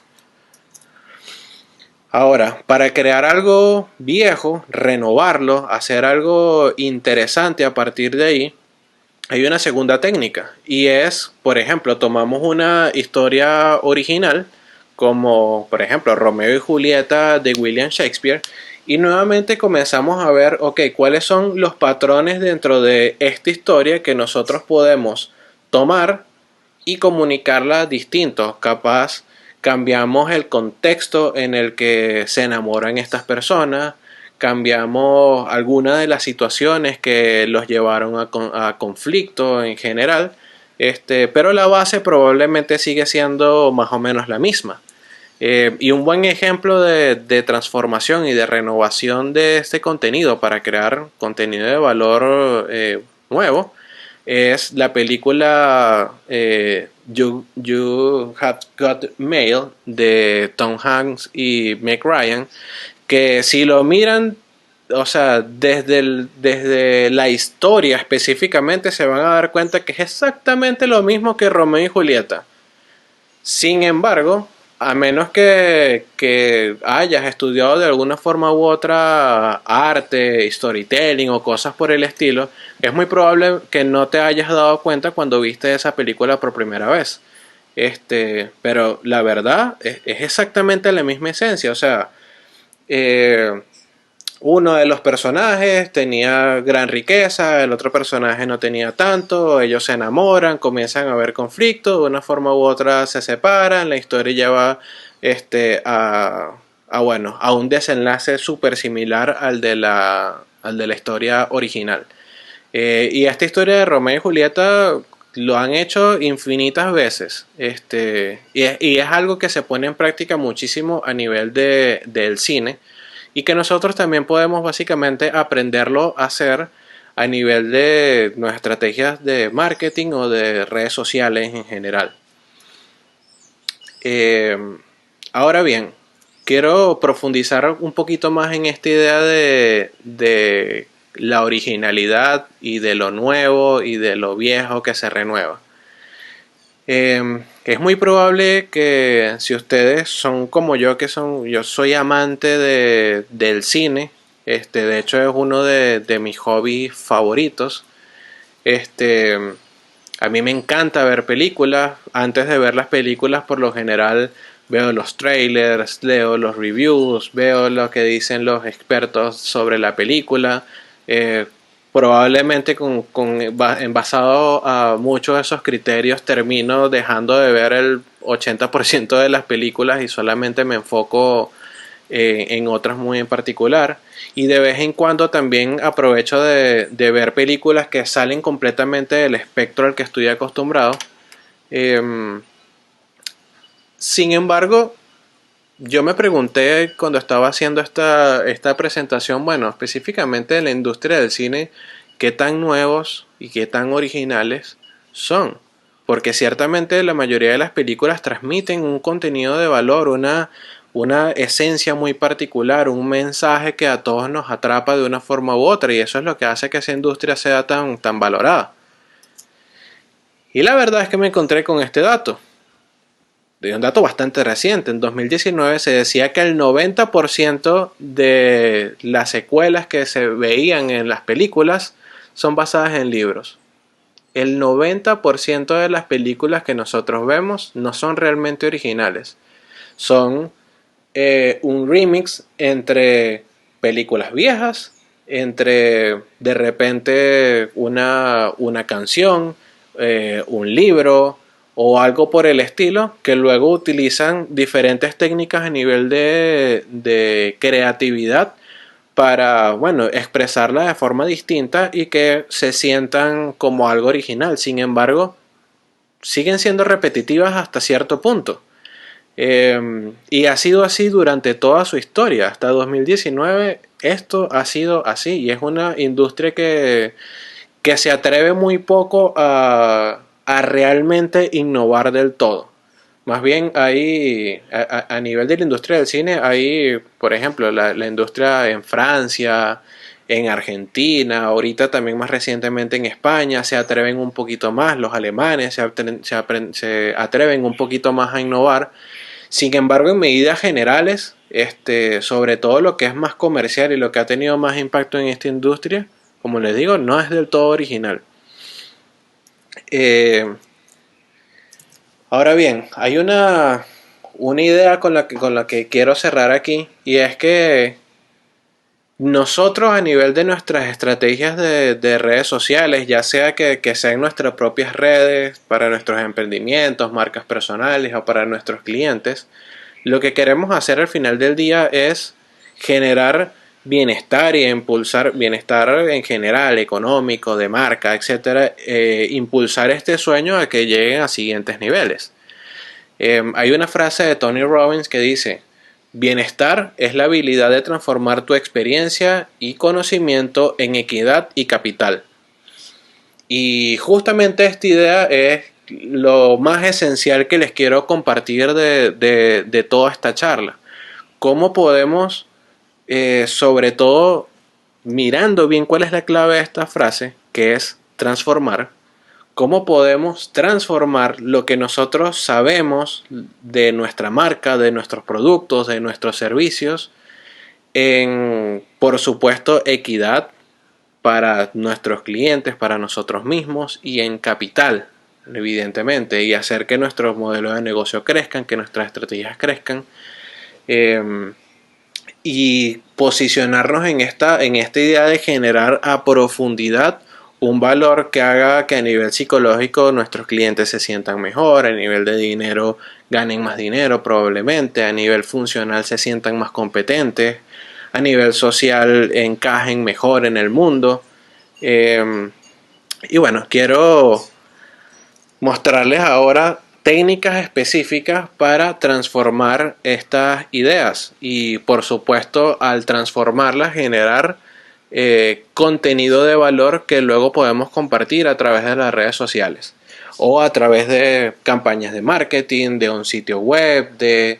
Ahora, para crear algo viejo, renovarlo, hacer algo interesante a partir de ahí, hay una segunda técnica y es, por ejemplo, tomamos una historia original como, por ejemplo, Romeo y Julieta de William Shakespeare y nuevamente comenzamos a ver, ok, cuáles son los patrones dentro de esta historia que nosotros podemos tomar y comunicarla distinto. Capaz cambiamos el contexto en el que se enamoran estas personas, cambiamos algunas de las situaciones que los llevaron a conflicto en general, pero la base probablemente sigue siendo más o menos la misma. Y un buen ejemplo de transformación y de renovación de este contenido para crear contenido de valor nuevo es la película You Have Got Mail de Tom Hanks y Meg Ryan, que si lo miran o sea, desde la historia específicamente se van a dar cuenta que es exactamente lo mismo que Romeo y Julieta. Sin embargo, a menos que hayas estudiado de alguna forma u otra arte, storytelling o cosas por el estilo, es muy probable que no te hayas dado cuenta cuando viste esa película por primera vez. Pero la verdad es exactamente la misma esencia. O sea, eh, uno de los personajes tenía gran riqueza, el otro personaje no tenía tanto, ellos se enamoran, comienzan a haber conflictos, de una forma u otra se separan, la historia lleva este, bueno, a un desenlace súper similar al de la historia original. Y esta historia de Romeo y Julieta lo han hecho infinitas veces. Y es algo que se pone en práctica muchísimo a nivel del cine y que nosotros también podemos básicamente aprenderlo a hacer a nivel de nuestras estrategias de marketing o de redes sociales en general. Eh, Ahora bien, quiero profundizar un poquito más en esta idea de la originalidad y de lo nuevo y de lo viejo que se renueva. Es muy probable que si ustedes son como yo, yo soy amante del cine, de hecho es uno de mis hobbies favoritos. Este, a mí me encanta ver películas. Antes de ver las películas, por lo general veo los trailers, leo los reviews, veo lo que dicen los expertos sobre la película. Eh, Probablemente en basado a muchos de esos criterios termino dejando de ver el 80% de las películas y solamente me enfoco en otras muy en particular. Y de vez en cuando también aprovecho de ver películas que salen completamente del espectro al que estoy acostumbrado. Em, Sin embargo, yo me pregunté cuando estaba haciendo esta presentación, bueno, específicamente en la industria del cine, qué tan nuevos y qué tan originales son. Porque ciertamente la mayoría de las películas transmiten un contenido de valor, una esencia muy particular, un mensaje que a todos nos atrapa de una forma u otra, y eso es lo que hace que esa industria sea tan valorada. Y la verdad es que me encontré con este dato, de un dato bastante reciente. En 2019 se decía que el 90% de las secuelas que se veían en las películas son basadas en libros. El 90% de las películas que nosotros vemos no son realmente originales. Son un remix entre películas viejas, entre de repente una canción, un libro o algo por el estilo, que luego utilizan diferentes técnicas a nivel de creatividad para, bueno, expresarla de forma distinta y que se sientan como algo original. Sin embargo, siguen siendo repetitivas hasta cierto punto. Y ha sido así durante toda su historia. Hasta 2019 esto ha sido así y es una industria que se atreve muy poco a realmente innovar del todo. Más bien hay, a nivel de la industria del cine, hay, por ejemplo, la industria en Francia, en Argentina, ahorita también más recientemente en España, se atreven un poquito más, los alemanes se atreven un poquito más a innovar. Sin embargo, en medidas generales, sobre todo lo que es más comercial y lo que ha tenido más impacto en esta industria, como les digo, no es del todo original. Eh, Ahora bien, hay una idea con la que quiero cerrar aquí, y es que nosotros a nivel de nuestras estrategias de redes sociales, ya sea que sean nuestras propias redes, para nuestros emprendimientos, marcas personales o para nuestros clientes, lo que queremos hacer al final del día es generar bienestar y impulsar bienestar en general, económico, de marca, etcétera, impulsar este sueño a que lleguen a siguientes niveles. Hay una frase de Tony Robbins que dice: bienestar es la habilidad de transformar tu experiencia y conocimiento en equidad y capital. Y justamente esta idea es lo más esencial que les quiero compartir de toda esta charla. ¿Cómo podemos, sobre todo, mirando bien cuál es la clave de esta frase, que es transformar, cómo podemos transformar lo que nosotros sabemos de nuestra marca, de nuestros productos, de nuestros servicios, en, por supuesto, equidad para nuestros clientes, para nosotros mismos y en capital, evidentemente, y hacer que nuestros modelos de negocio crezcan, que nuestras estrategias crezcan. Eh, y posicionarnos en esta idea de generar a profundidad un valor que haga que a nivel psicológico nuestros clientes se sientan mejor, a nivel de dinero ganen más dinero probablemente, a nivel funcional se sientan más competentes, a nivel social encajen mejor en el mundo. Y bueno, quiero mostrarles ahora técnicas específicas para transformar estas ideas y por supuesto al transformarlas generar contenido de valor que luego podemos compartir a través de las redes sociales o a través de campañas de marketing, de un sitio web, de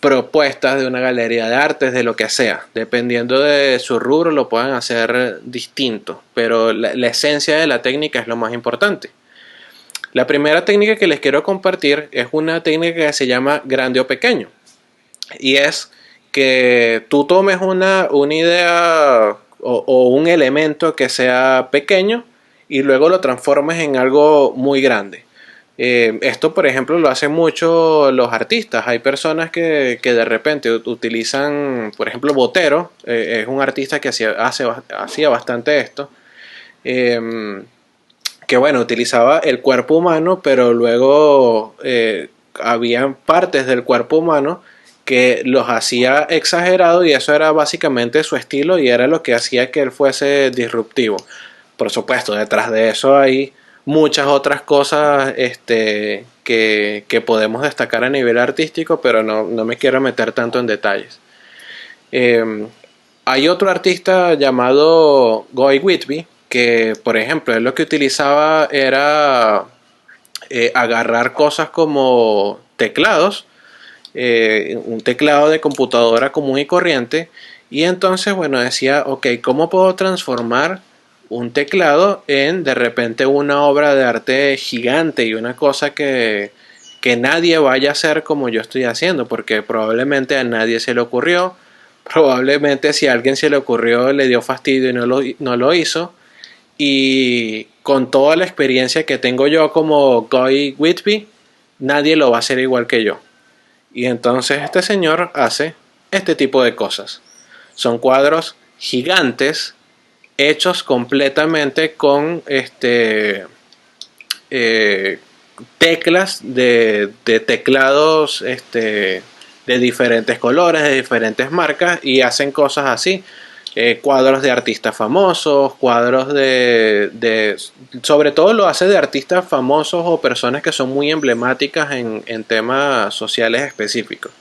propuestas de una galería de artes, de lo que sea. Dependiendo de su rubro lo puedan hacer distinto, pero la esencia de la técnica es lo más importante. La primera técnica que les quiero compartir es una técnica que se llama grande o pequeño. Y es que tú tomes una idea o un elemento que sea pequeño y luego lo transformes en algo muy grande. Esto, por ejemplo, lo hacen mucho los artistas. Hay personas que de repente utilizan, por ejemplo, Botero, es un artista que hacía bastante esto. Que bueno, utilizaba el cuerpo humano, pero luego había partes del cuerpo humano que los hacía exagerados y eso era básicamente su estilo y era lo que hacía que él fuese disruptivo. Por supuesto, detrás de eso hay muchas otras cosas que podemos destacar a nivel artístico, pero no me quiero meter tanto en detalles. Eh, Hay otro artista llamado Guy Whitby que, por ejemplo, él lo que utilizaba era agarrar cosas como teclados, un teclado de computadora común y corriente, y entonces, bueno, decía, ok, ¿cómo puedo transformar un teclado en de repente una obra de arte gigante y una cosa que nadie vaya a hacer como yo estoy haciendo? Porque probablemente a nadie se le ocurrió, probablemente si a alguien se le ocurrió le dio fastidio y no lo hizo, y con toda la experiencia que tengo yo como Guy Whitby, nadie lo va a hacer igual que yo. Y entonces este señor hace este tipo de cosas. Son cuadros gigantes hechos completamente con eh, teclas de teclados de diferentes colores, de diferentes marcas y hacen cosas así. Cuadros de artistas famosos, cuadros sobre todo lo hace de artistas famosos o personas que son muy emblemáticas en temas sociales específicos.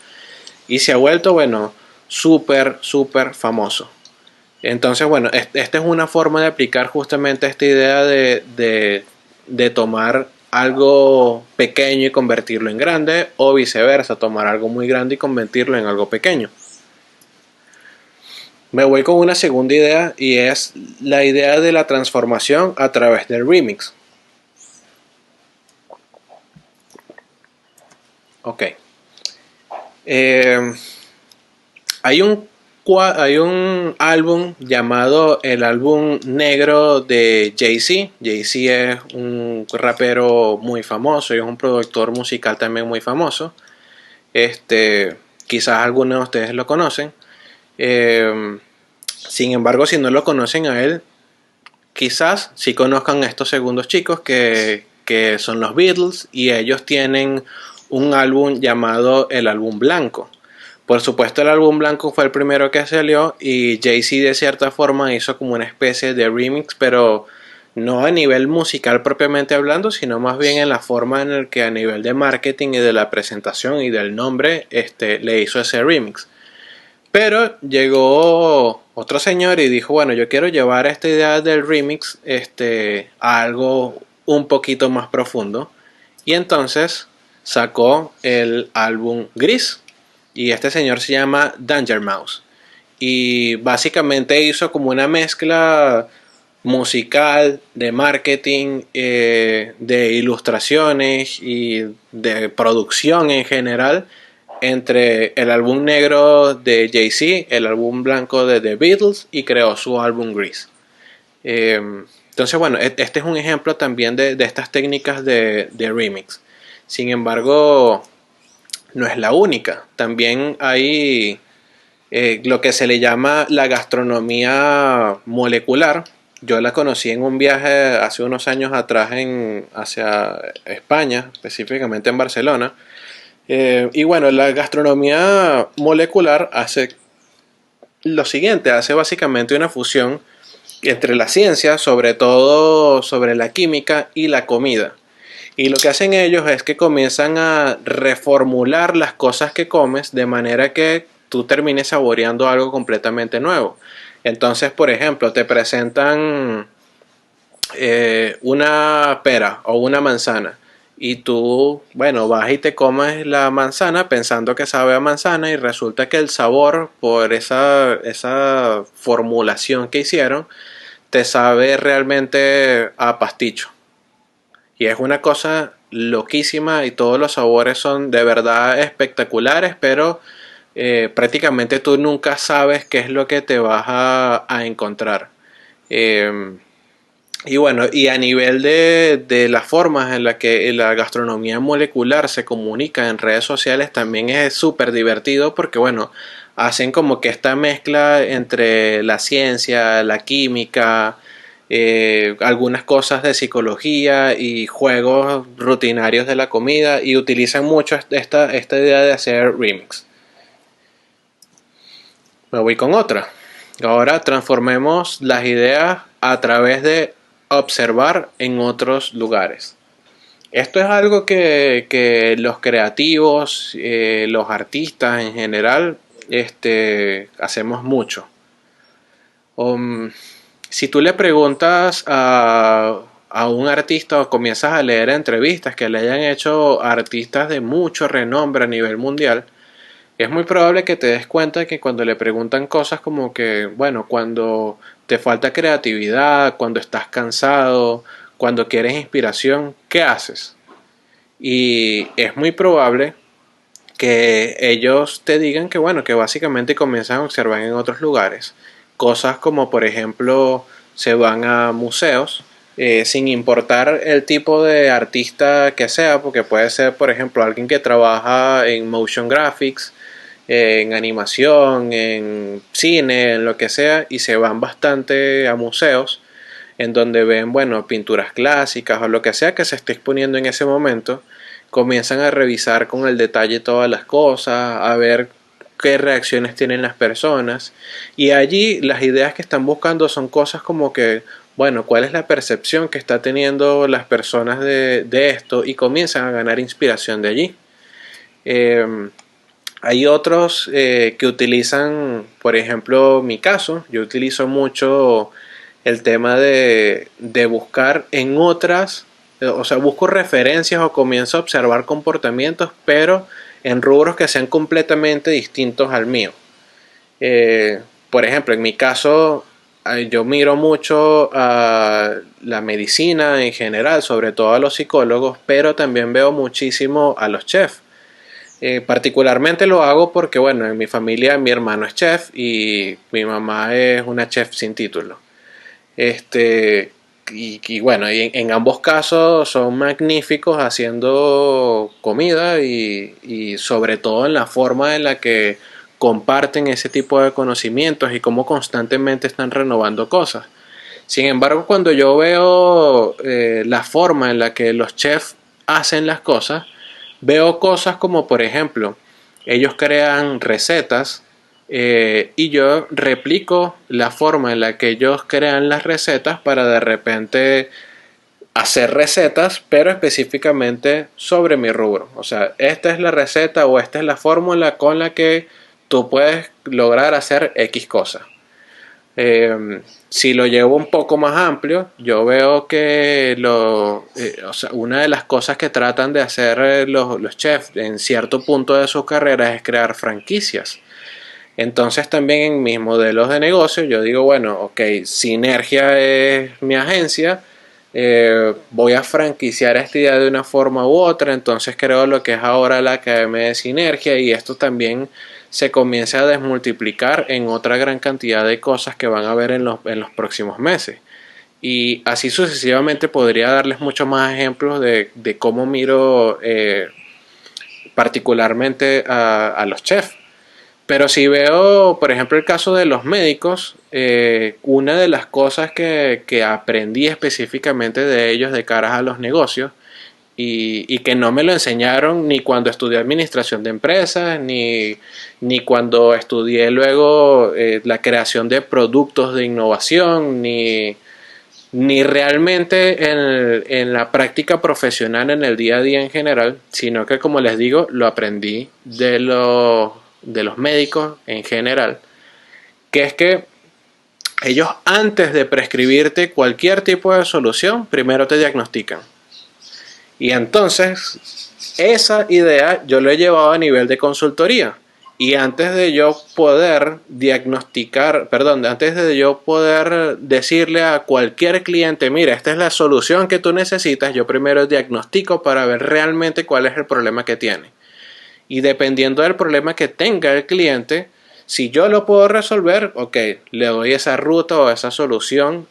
Y se ha vuelto, bueno, súper famoso. Entonces, bueno, esta es una forma de aplicar justamente esta idea de tomar algo pequeño y convertirlo en grande, o viceversa, tomar algo muy grande y convertirlo en algo pequeño. Me voy con una segunda idea y es la idea de la transformación a través del remix. Ok. Eh, hay un álbum llamado el álbum negro de Jay-Z. Jay-Z es un rapero muy famoso y es un productor musical también muy famoso. Quizás algunos de ustedes lo conocen. Sin embargo, si no lo conocen a él, quizás sí conozcan a estos segundos chicos que son los Beatles y ellos tienen un álbum llamado el álbum blanco. Por supuesto el álbum blanco fue el primero que salió y Jay-Z de cierta forma hizo como una especie de remix, pero no a nivel musical propiamente hablando, sino más bien en la forma en la que a nivel de marketing y de la presentación y del nombre le hizo ese remix. Pero llegó otro señor y dijo, bueno, yo quiero llevar esta idea del remix a algo un poquito más profundo. Y entonces sacó el álbum Gris. Y este señor se llama Danger Mouse. y básicamente hizo como una mezcla musical, de marketing, de ilustraciones y de producción en general entre el álbum negro de Jay-Z, el álbum blanco de The Beatles y creó su álbum Grease. Eh, entonces, bueno, este es un ejemplo también de estas técnicas de remix. Sin embargo, no es la única. También hay lo que se le llama la gastronomía molecular. Yo la conocí en un viaje hace unos años atrás hacia España, específicamente en Barcelona. Y bueno, la gastronomía molecular hace lo siguiente, hace básicamente una fusión entre la ciencia, sobre todo sobre la química y la comida. Y lo que hacen ellos es que comienzan a reformular las cosas que comes de manera que tú termines saboreando algo completamente nuevo. Entonces, por ejemplo, te presentan una pera o una manzana y tú, bueno, vas y te comes la manzana pensando que sabe a manzana y resulta que el sabor por esa formulación que hicieron te sabe realmente a pasticho. Y es una cosa loquísima y todos los sabores son de verdad espectaculares, pero prácticamente tú nunca sabes qué es lo que te vas a encontrar. Eh, y bueno, y a nivel de las formas en las que la gastronomía molecular se comunica en redes sociales también es súper divertido porque bueno, hacen como que esta mezcla entre la ciencia, la química, algunas cosas de psicología y juegos rutinarios de la comida y utilizan mucho esta idea de hacer remix. Me voy con otra. Ahora transformemos las ideas a través de observar en otros lugares. Esto es algo que los creativos, los artistas en general, hacemos mucho. Um, si tú le preguntas a un artista o comienzas a leer entrevistas que le hayan hecho artistas de mucho renombre a nivel mundial, es muy probable que te des cuenta que cuando le preguntan cosas como que, bueno, cuando te falta creatividad, cuando estás cansado, cuando quieres inspiración, ¿qué haces? Y es muy probable que ellos te digan que, bueno, que básicamente comienzan a observar en otros lugares. Cosas como, por ejemplo, se van a museos, sin importar el tipo de artista que sea, porque puede ser, por ejemplo, alguien que trabaja en motion graphics, en animación, en cine, en lo que sea, y se van bastante a museos en donde ven, bueno, pinturas clásicas o lo que sea que se esté exponiendo en ese momento, comienzan a revisar con el detalle todas las cosas, a ver qué reacciones tienen las personas y allí las ideas que están buscando son cosas como que, bueno, cuál es la percepción que está teniendo las personas de esto y comienzan a ganar inspiración de allí. Eh, Hay otros que utilizan, por ejemplo, mi caso, yo utilizo mucho el tema de buscar en otras, o sea, busco referencias o comienzo a observar comportamientos, pero en rubros que sean completamente distintos al mío. Por ejemplo, en mi caso, yo miro mucho a la medicina en general, sobre todo a los psicólogos, pero también veo muchísimo a los chefs. Particularmente lo hago porque, bueno, en mi familia mi hermano es chef y mi mamá es una chef sin título. Y bueno, en ambos casos son magníficos haciendo comida y sobre todo en la forma en la que comparten ese tipo de conocimientos y cómo constantemente están renovando cosas. Sin embargo, cuando yo veo la forma en la que los chefs hacen las cosas, veo cosas como, por ejemplo, ellos crean recetas y yo replico la forma en la que ellos crean las recetas para de repente hacer recetas, pero específicamente sobre mi rubro. O sea, esta es la receta o esta es la fórmula con la que tú puedes lograr hacer X cosa. Si lo llevo un poco más amplio, yo veo que o sea, una de las cosas que tratan de hacer los chefs en cierto punto de sus carreras es crear franquicias. Entonces también en mis modelos de negocio yo digo, bueno, ok, Sinergia es mi agencia, voy a franquiciar esta idea de una forma u otra, entonces creo lo que es ahora la Academia de Sinergia y esto también se comienza a desmultiplicar en otra gran cantidad de cosas que van a ver en los próximos meses. Y así sucesivamente podría darles muchos más ejemplos de cómo miro particularmente a los chefs. Pero si veo, por ejemplo, el caso de los médicos, una de las cosas que aprendí específicamente de ellos de cara a los negocios y que no me lo enseñaron ni cuando estudié administración de empresas, ni cuando estudié luego la creación de productos de innovación, ni realmente en la práctica profesional en el día a día en general, sino que como les digo, lo aprendí de los médicos en general, que es que ellos antes de prescribirte cualquier tipo de solución, primero te diagnostican. Y entonces, esa idea yo lo he llevado a nivel de consultoría. Y antes de yo poder diagnosticar, perdón, antes de yo poder decirle a cualquier cliente, mira, esta es la solución que tú necesitas, yo primero diagnostico para ver realmente cuál es el problema que tiene. Y dependiendo del problema que tenga el cliente, si yo lo puedo resolver, ok, le doy esa ruta o esa solución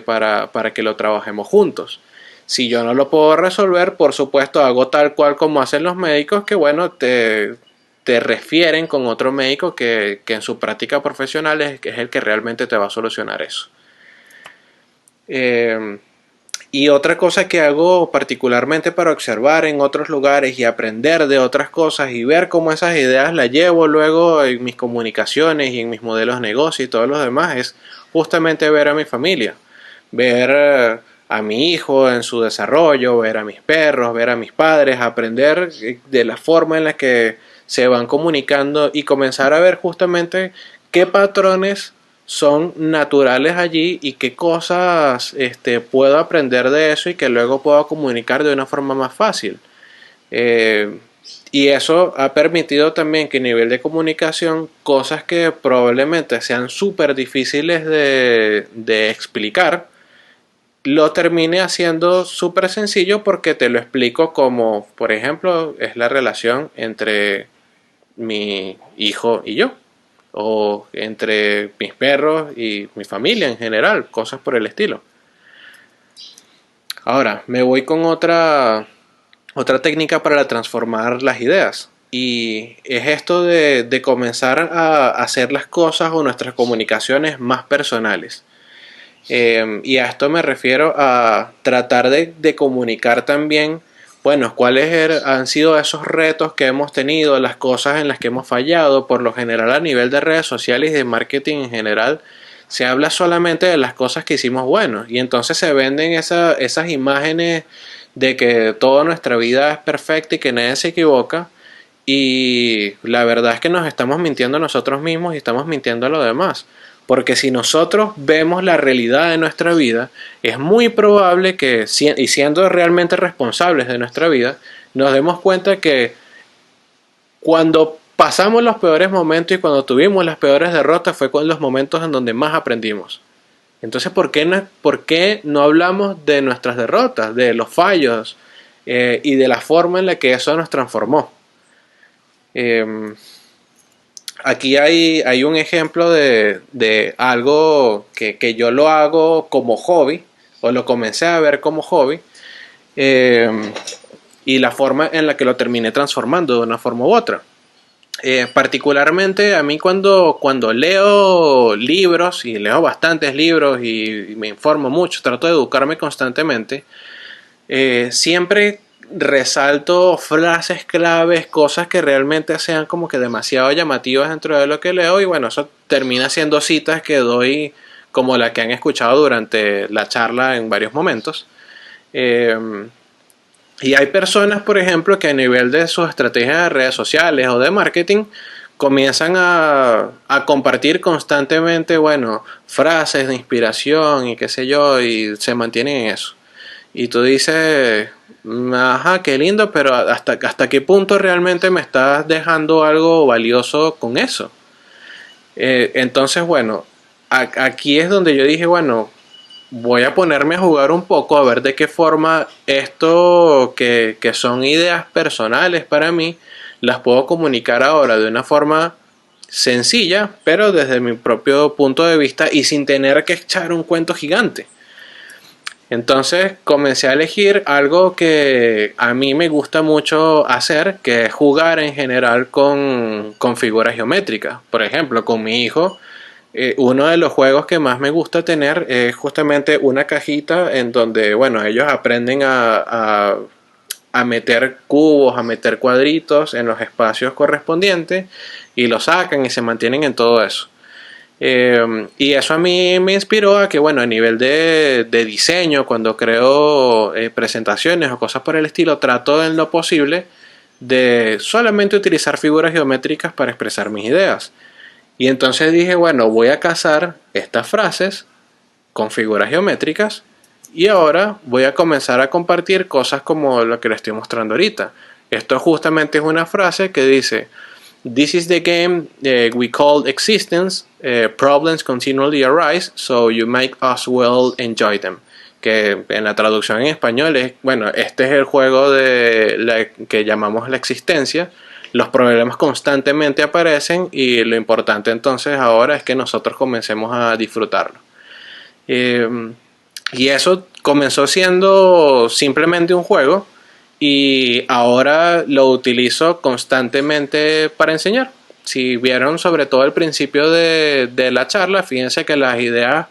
para que lo trabajemos juntos. Si yo no lo puedo resolver, por supuesto hago tal cual como hacen los médicos, que bueno, te refieren con otro médico que en su práctica profesional es el que realmente te va a solucionar eso. Eh, y otra cosa que hago particularmente para observar en otros lugares y aprender de otras cosas y ver cómo esas ideas las llevo luego en mis comunicaciones y en mis modelos de negocio y todo lo demás es justamente ver a mi familia, ver a mi hijo en su desarrollo, ver a mis perros, ver a mis padres, aprender de la forma en la que se van comunicando y comenzar a ver justamente qué patrones son naturales allí y qué cosas puedo aprender de eso y que luego puedo comunicar de una forma más fácil. Eh, y eso ha permitido también que a nivel de comunicación, cosas que probablemente sean súper difíciles de explicar, lo termine haciendo súper sencillo porque te lo explico como, por ejemplo, es la relación entre mi hijo y yo o entre mis perros y mi familia en general, cosas por el estilo. Ahora, me voy con otra técnica para transformar las ideas. Y es esto de comenzar a hacer las cosas o nuestras comunicaciones más personales. Y a esto me refiero a tratar de comunicar también, bueno, cuáles han sido esos retos que hemos tenido, las cosas en las que hemos fallado. Por lo general a nivel de redes sociales y de marketing en general, se habla solamente de las cosas que hicimos buenos. Y entonces se venden esas imágenes de que toda nuestra vida es perfecta y que nadie se equivoca. Y la verdad es que nos estamos mintiendo a nosotros mismos y estamos mintiendo a los demás. Porque si nosotros vemos la realidad de nuestra vida, es muy probable que, y siendo realmente responsables de nuestra vida, nos demos cuenta que cuando pasamos los peores momentos y cuando tuvimos las peores derrotas fue con los momentos en donde más aprendimos. Entonces, por qué no hablamos de nuestras derrotas, de los fallos y de la forma en la que eso nos transformó? Eh, Aquí hay un ejemplo de algo que yo lo hago como hobby, o lo comencé a ver como hobby, eh, y la forma en la que lo terminé transformando de una forma u otra. Particularmente a mí cuando leo libros, y leo bastantes libros y me informo mucho, trato de educarme constantemente, siempre resalto frases claves, cosas que realmente sean como que demasiado llamativas dentro de lo que leo y bueno, eso termina siendo citas que doy como la que han escuchado durante la charla en varios momentos. Eh, y hay personas, por ejemplo, que a nivel de sus estrategias de redes sociales o de marketing comienzan a compartir constantemente, bueno, frases de inspiración y qué sé yo, y se mantienen en eso. Y tú dices, ajá, qué lindo, pero hasta qué punto realmente me estás dejando algo valioso con eso. Entonces, bueno, aquí es donde yo dije, bueno, voy a ponerme a jugar un poco a ver de qué forma esto que son ideas personales para mí, las puedo comunicar ahora de una forma sencilla, pero desde mi propio punto de vista y sin tener que echar un cuento gigante. Entonces comencé a elegir algo que a mí me gusta mucho hacer, que es jugar en general con figuras geométricas. Por ejemplo, con mi hijo, uno de los juegos que más me gusta tener es justamente una cajita en donde, bueno, ellos aprenden a meter cubos, a meter cuadritos en los espacios correspondientes y lo sacan y se mantienen en todo eso. Y eso a mí me inspiró a que, bueno, a nivel de diseño, cuando creo presentaciones o cosas por el estilo, trato en lo posible de solamente utilizar figuras geométricas para expresar mis ideas. Y entonces dije, bueno, voy a casar estas frases con figuras geométricas y ahora voy a comenzar a compartir cosas como lo que le estoy mostrando ahorita. Esto justamente es una frase que dice: This is the game we call existence. Problems continually arise, so you might as well enjoy them. Que en la traducción en español es, bueno, este es el juego de que llamamos la existencia. Los problemas constantemente aparecen y lo importante entonces ahora es que nosotros comencemos a disfrutarlo. Eh, y eso comenzó siendo simplemente un juego y ahora lo utilizo constantemente para enseñar. Si vieron sobre todo el principio de la charla, fíjense que las ideas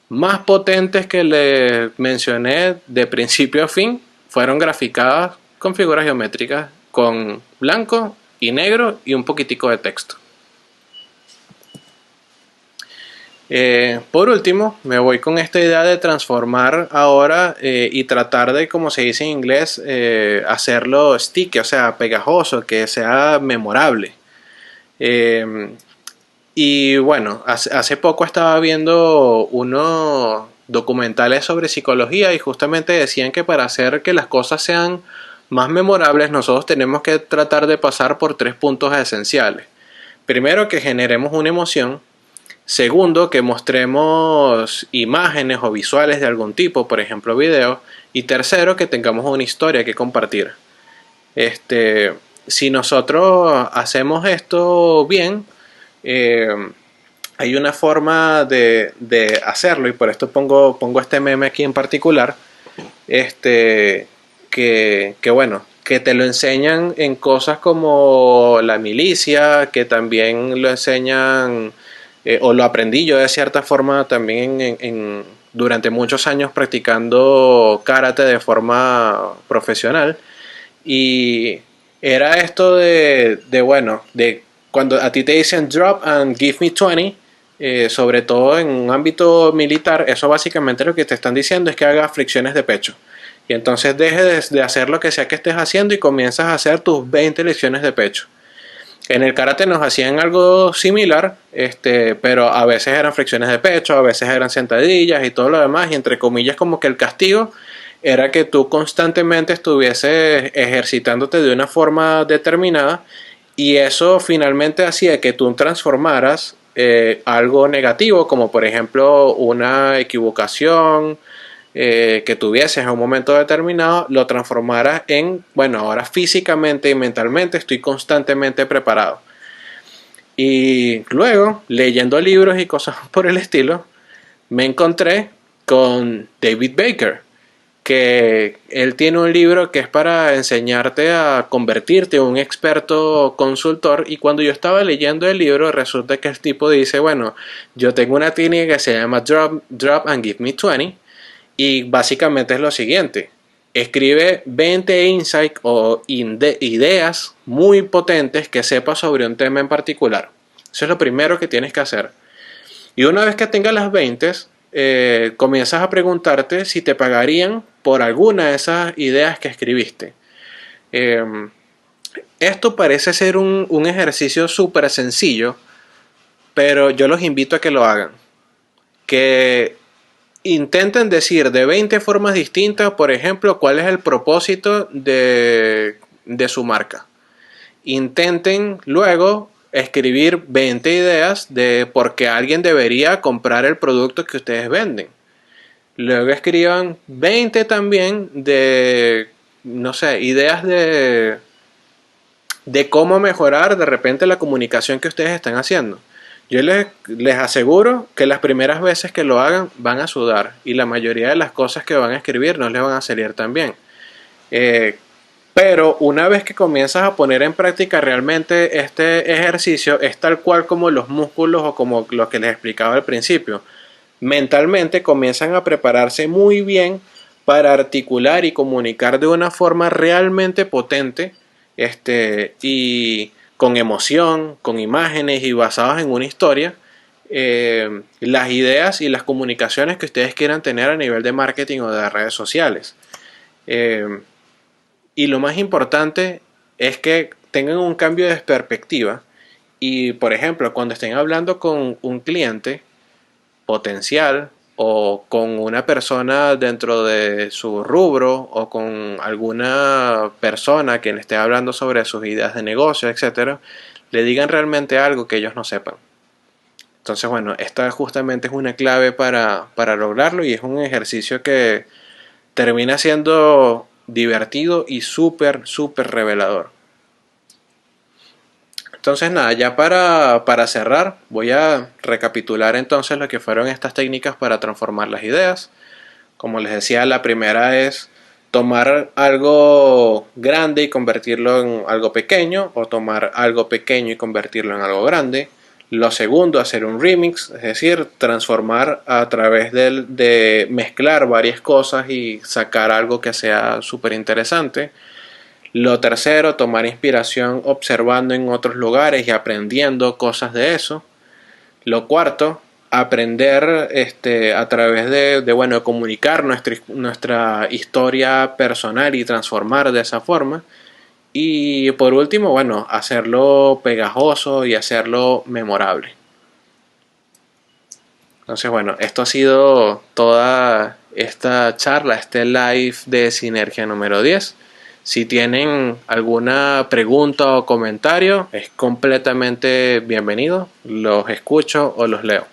más potentes que les mencioné de principio a fin fueron graficadas con figuras geométricas, con blanco y negro y un poquitico de texto. Por último, me voy con esta idea de transformar ahora y tratar de, como se dice en inglés, hacerlo sticky, o sea, pegajoso, que sea memorable. Eh, y bueno, hace poco estaba viendo unos documentales sobre psicología y justamente decían que para hacer que las cosas sean más memorables, nosotros tenemos que tratar de pasar por tres puntos esenciales. Primero, que generemos una emoción. Segundo, que mostremos imágenes o visuales de algún tipo, por ejemplo videos. Y tercero, que tengamos una historia que compartir. Si nosotros hacemos esto bien, eh, hay una forma de hacerlo y por esto pongo este meme aquí en particular, que bueno, que te lo enseñan en cosas como la milicia, que también lo enseñan o lo aprendí yo de cierta forma también durante muchos años practicando karate de forma profesional. Y era esto bueno, de cuando a ti te dicen drop and give me 20, sobre todo en un ámbito militar, eso básicamente lo que te están diciendo es que hagas fricciones de pecho. Y entonces dejes de hacer lo que sea que estés haciendo y comienzas a hacer tus 20 lecciones de pecho. En el karate nos hacían algo similar, pero a veces eran flexiones de pecho, a veces eran sentadillas y todo lo demás, y entre comillas como que el castigo era que tú constantemente estuvieses ejercitándote de una forma determinada y eso finalmente hacía que tú transformaras algo negativo, como por ejemplo una equivocación, que tuvieses en un momento determinado, lo transformaras en, bueno, ahora físicamente y mentalmente estoy constantemente preparado. Y luego, leyendo libros y cosas por el estilo, me encontré con David Baker, que él tiene un libro que es para enseñarte a convertirte en un experto consultor, y cuando yo estaba leyendo el libro resulta que el tipo dice, bueno, yo tengo una técnica que se llama drop and give me 20. Y básicamente es lo siguiente: escribe 20 insights o ideas muy potentes que sepas sobre un tema en particular. Eso es lo primero que tienes que hacer. Y una vez que tengas las 20, comienzas a preguntarte si te pagarían por alguna de esas ideas que escribiste. Eh, Esto parece ser un ejercicio súper sencillo, pero yo los invito a que lo hagan. Que intenten decir de 20 formas distintas, por ejemplo, cuál es el propósito de su marca. Intenten luego escribir 20 ideas de por qué alguien debería comprar el producto que ustedes venden. Luego escriban 20 también de, no sé, ideas de cómo mejorar de repente la comunicación que ustedes están haciendo. Yo les aseguro que las primeras veces que lo hagan van a sudar y la mayoría de las cosas que van a escribir no les van a salir tan bien. Eh, pero una vez que comienzas a poner en práctica realmente este ejercicio, es tal cual como los músculos o como lo que les explicaba al principio. Mentalmente comienzan a prepararse muy bien para articular y comunicar de una forma realmente potente, y con emoción, con imágenes y basados en una historia, las ideas y las comunicaciones que ustedes quieran tener a nivel de marketing o de redes sociales. Eh, y lo más importante es que tengan un cambio de perspectiva y, por ejemplo, cuando estén hablando con un cliente potencial o con una persona dentro de su rubro o con alguna persona que le esté hablando sobre sus ideas de negocio, etcétera, le digan realmente algo que ellos no sepan. Entonces, bueno, esta justamente es una clave para lograrlo y es un ejercicio que termina siendo divertido y súper, súper revelador. Entonces nada, ya para cerrar, voy a recapitular entonces lo que fueron estas técnicas para transformar las ideas. Como les decía, la primera es tomar algo grande y convertirlo en algo pequeño, o tomar algo pequeño y convertirlo en algo grande. Lo segundo, hacer un remix, es decir, transformar a través de mezclar varias cosas y sacar algo que sea súper interesante. Lo tercero, tomar inspiración observando en otros lugares y aprendiendo cosas de eso. Lo cuarto, aprender a través bueno, comunicar nuestra historia personal y transformar de esa forma. Y por último, bueno, hacerlo pegajoso y hacerlo memorable. Entonces, bueno, esto ha sido toda esta charla, este live de Sinergia número 10. Si tienen alguna pregunta o comentario, es completamente bienvenido. Los escucho o los leo.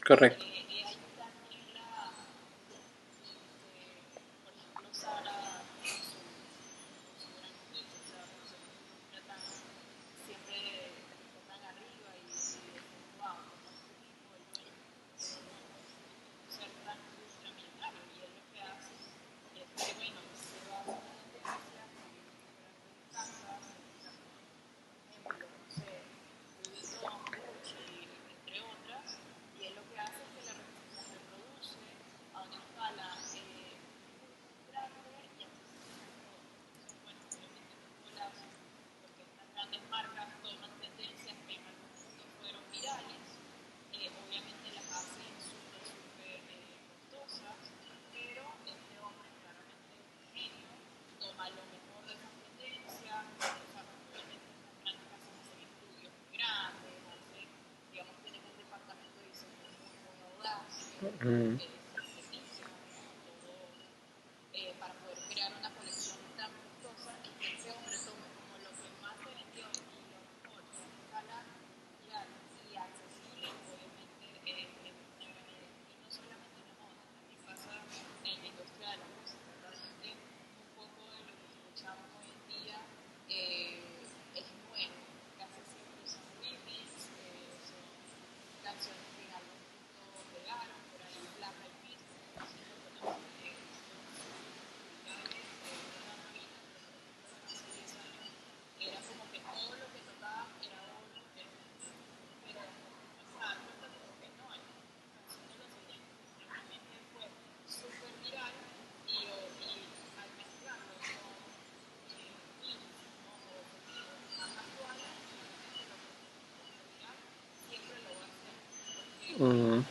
Correcto. Mm. Mm.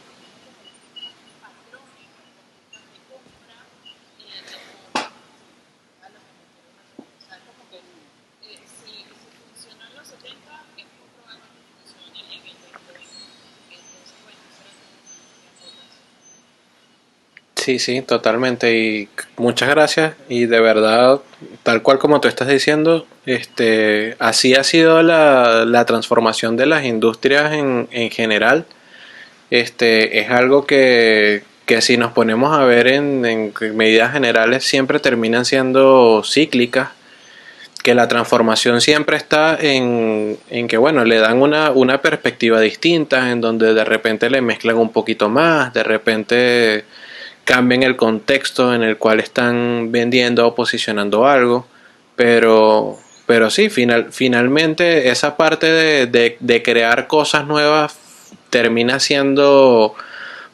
Sí, sí, totalmente. Y muchas gracias. Y de verdad, tal cual como tú estás diciendo, así ha sido la transformación de las industrias en general. Es algo que si nos ponemos a ver en medidas generales siempre terminan siendo cíclicas, que la transformación siempre está en que, bueno, le dan una perspectiva distinta, en donde de repente le mezclan un poquito más, de repente cambian el contexto en el cual están vendiendo o posicionando algo, pero sí, finalmente esa parte de crear cosas nuevas termina siendo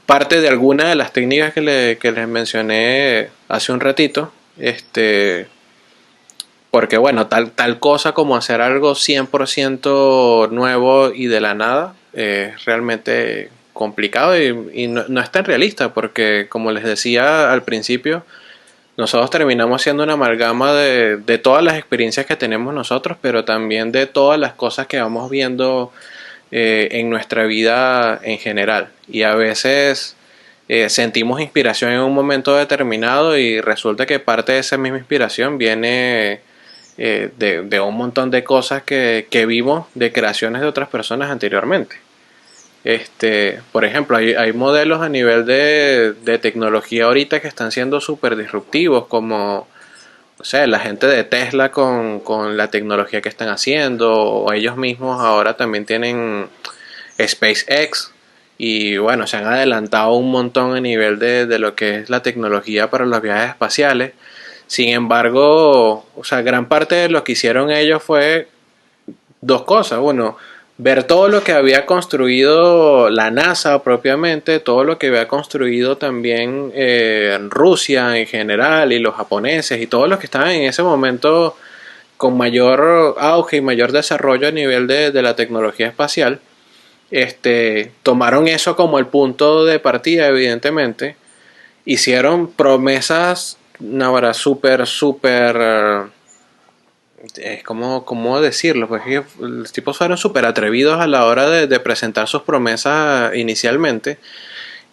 parte de alguna de las técnicas que les mencioné hace un ratito, porque bueno, tal cosa como hacer algo 100% nuevo y de la nada es realmente complicado y no es tan realista porque como les decía al principio, nosotros terminamos siendo una amalgama de todas las experiencias que tenemos nosotros, pero también de todas las cosas que vamos viendo en nuestra vida en general. Y a veces sentimos inspiración en un momento determinado y resulta que parte de esa misma inspiración viene de un montón de cosas que vimos de creaciones de otras personas anteriormente. Por ejemplo, hay modelos a nivel de tecnología ahorita que están siendo súper disruptivos, como o sea, la gente de Tesla con la tecnología que están haciendo, o ellos mismos ahora también tienen SpaceX, y bueno, se han adelantado un montón a nivel de lo que es la tecnología para los viajes espaciales. Sin embargo, o sea, gran parte de lo que hicieron ellos fue dos cosas. Uno, ver todo lo que había construido la NASA propiamente, todo lo que había construido también Rusia en general y los japoneses y todos los que estaban en ese momento con mayor auge y mayor desarrollo a nivel de la tecnología espacial. Tomaron eso como el punto de partida, evidentemente. Hicieron promesas, no, súper es como, ¿cómo decirlo? Pues que los tipos fueron súper atrevidos a la hora de presentar sus promesas inicialmente,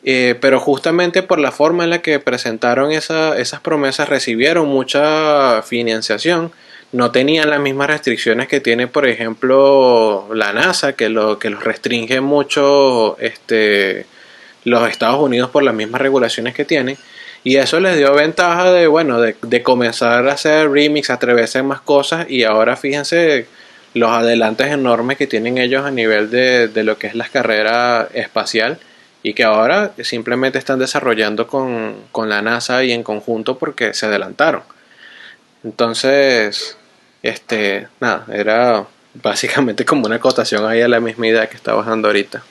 pero justamente por la forma en la que presentaron esas promesas recibieron mucha financiación. No tenían las mismas restricciones que tiene, por ejemplo, la NASA, que los restringe mucho los Estados Unidos por las mismas regulaciones que tienen. Y eso les dio ventaja de, bueno, de comenzar a hacer remix, atreverse a más cosas. Y ahora fíjense los adelantes enormes que tienen ellos a nivel de lo que es la carrera espacial. Y que ahora simplemente están desarrollando con la NASA y en conjunto porque se adelantaron. Entonces, nada, era básicamente como una acotación ahí a la misma idea que estaba dando ahorita.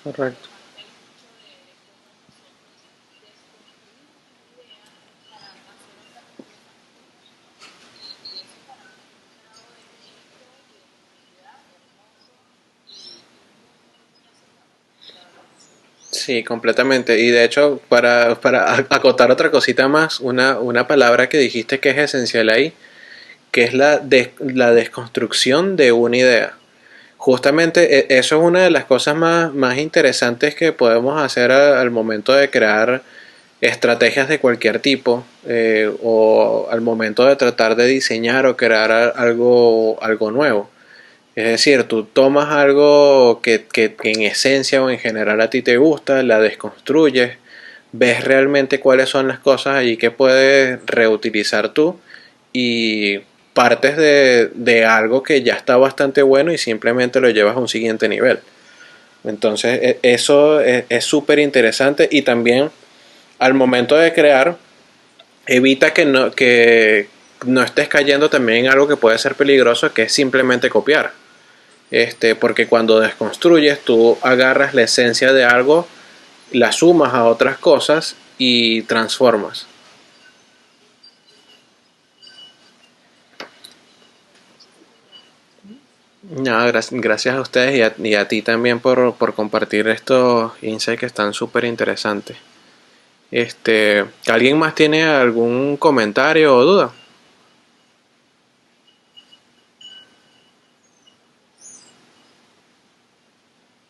Correcto. Sí, completamente. Y de hecho, para acotar otra cosita más, una palabra que dijiste que es esencial ahí, que es la desconstrucción de una idea. Justamente eso es una de las cosas más interesantes que podemos hacer al momento de crear estrategias de cualquier tipo, o al momento de tratar de diseñar o crear algo nuevo. Es decir, tú tomas algo que en esencia o en general a ti te gusta, la desconstruyes, ves realmente cuáles son las cosas allí que puedes reutilizar tú y partes de algo que ya está bastante bueno y simplemente lo llevas a un siguiente nivel. Entonces eso es súper interesante y también al momento de crear evita que no estés cayendo también en algo que puede ser peligroso, que es simplemente copiar. Porque cuando desconstruyes, tú agarras la esencia de algo, la sumas a otras cosas y transformas. Nada, gracias a ustedes y a ti también por compartir estos insights que están súper interesantes. ¿Alguien más tiene algún comentario o duda?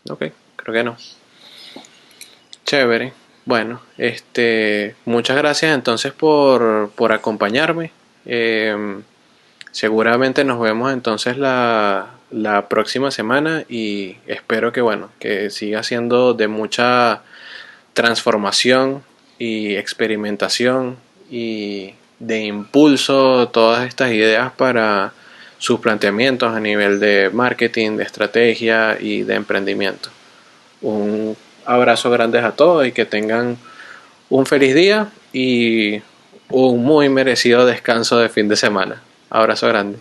Ok, creo que no. Chévere. Bueno, muchas gracias entonces por acompañarme. Seguramente nos vemos entonces la próxima semana y espero que bueno, que siga siendo de mucha transformación y experimentación y de impulso todas estas ideas para sus planteamientos a nivel de marketing, de estrategia y de emprendimiento. Un abrazo grande a todos y que tengan un feliz día y un muy merecido descanso de fin de semana. Abrazo grande.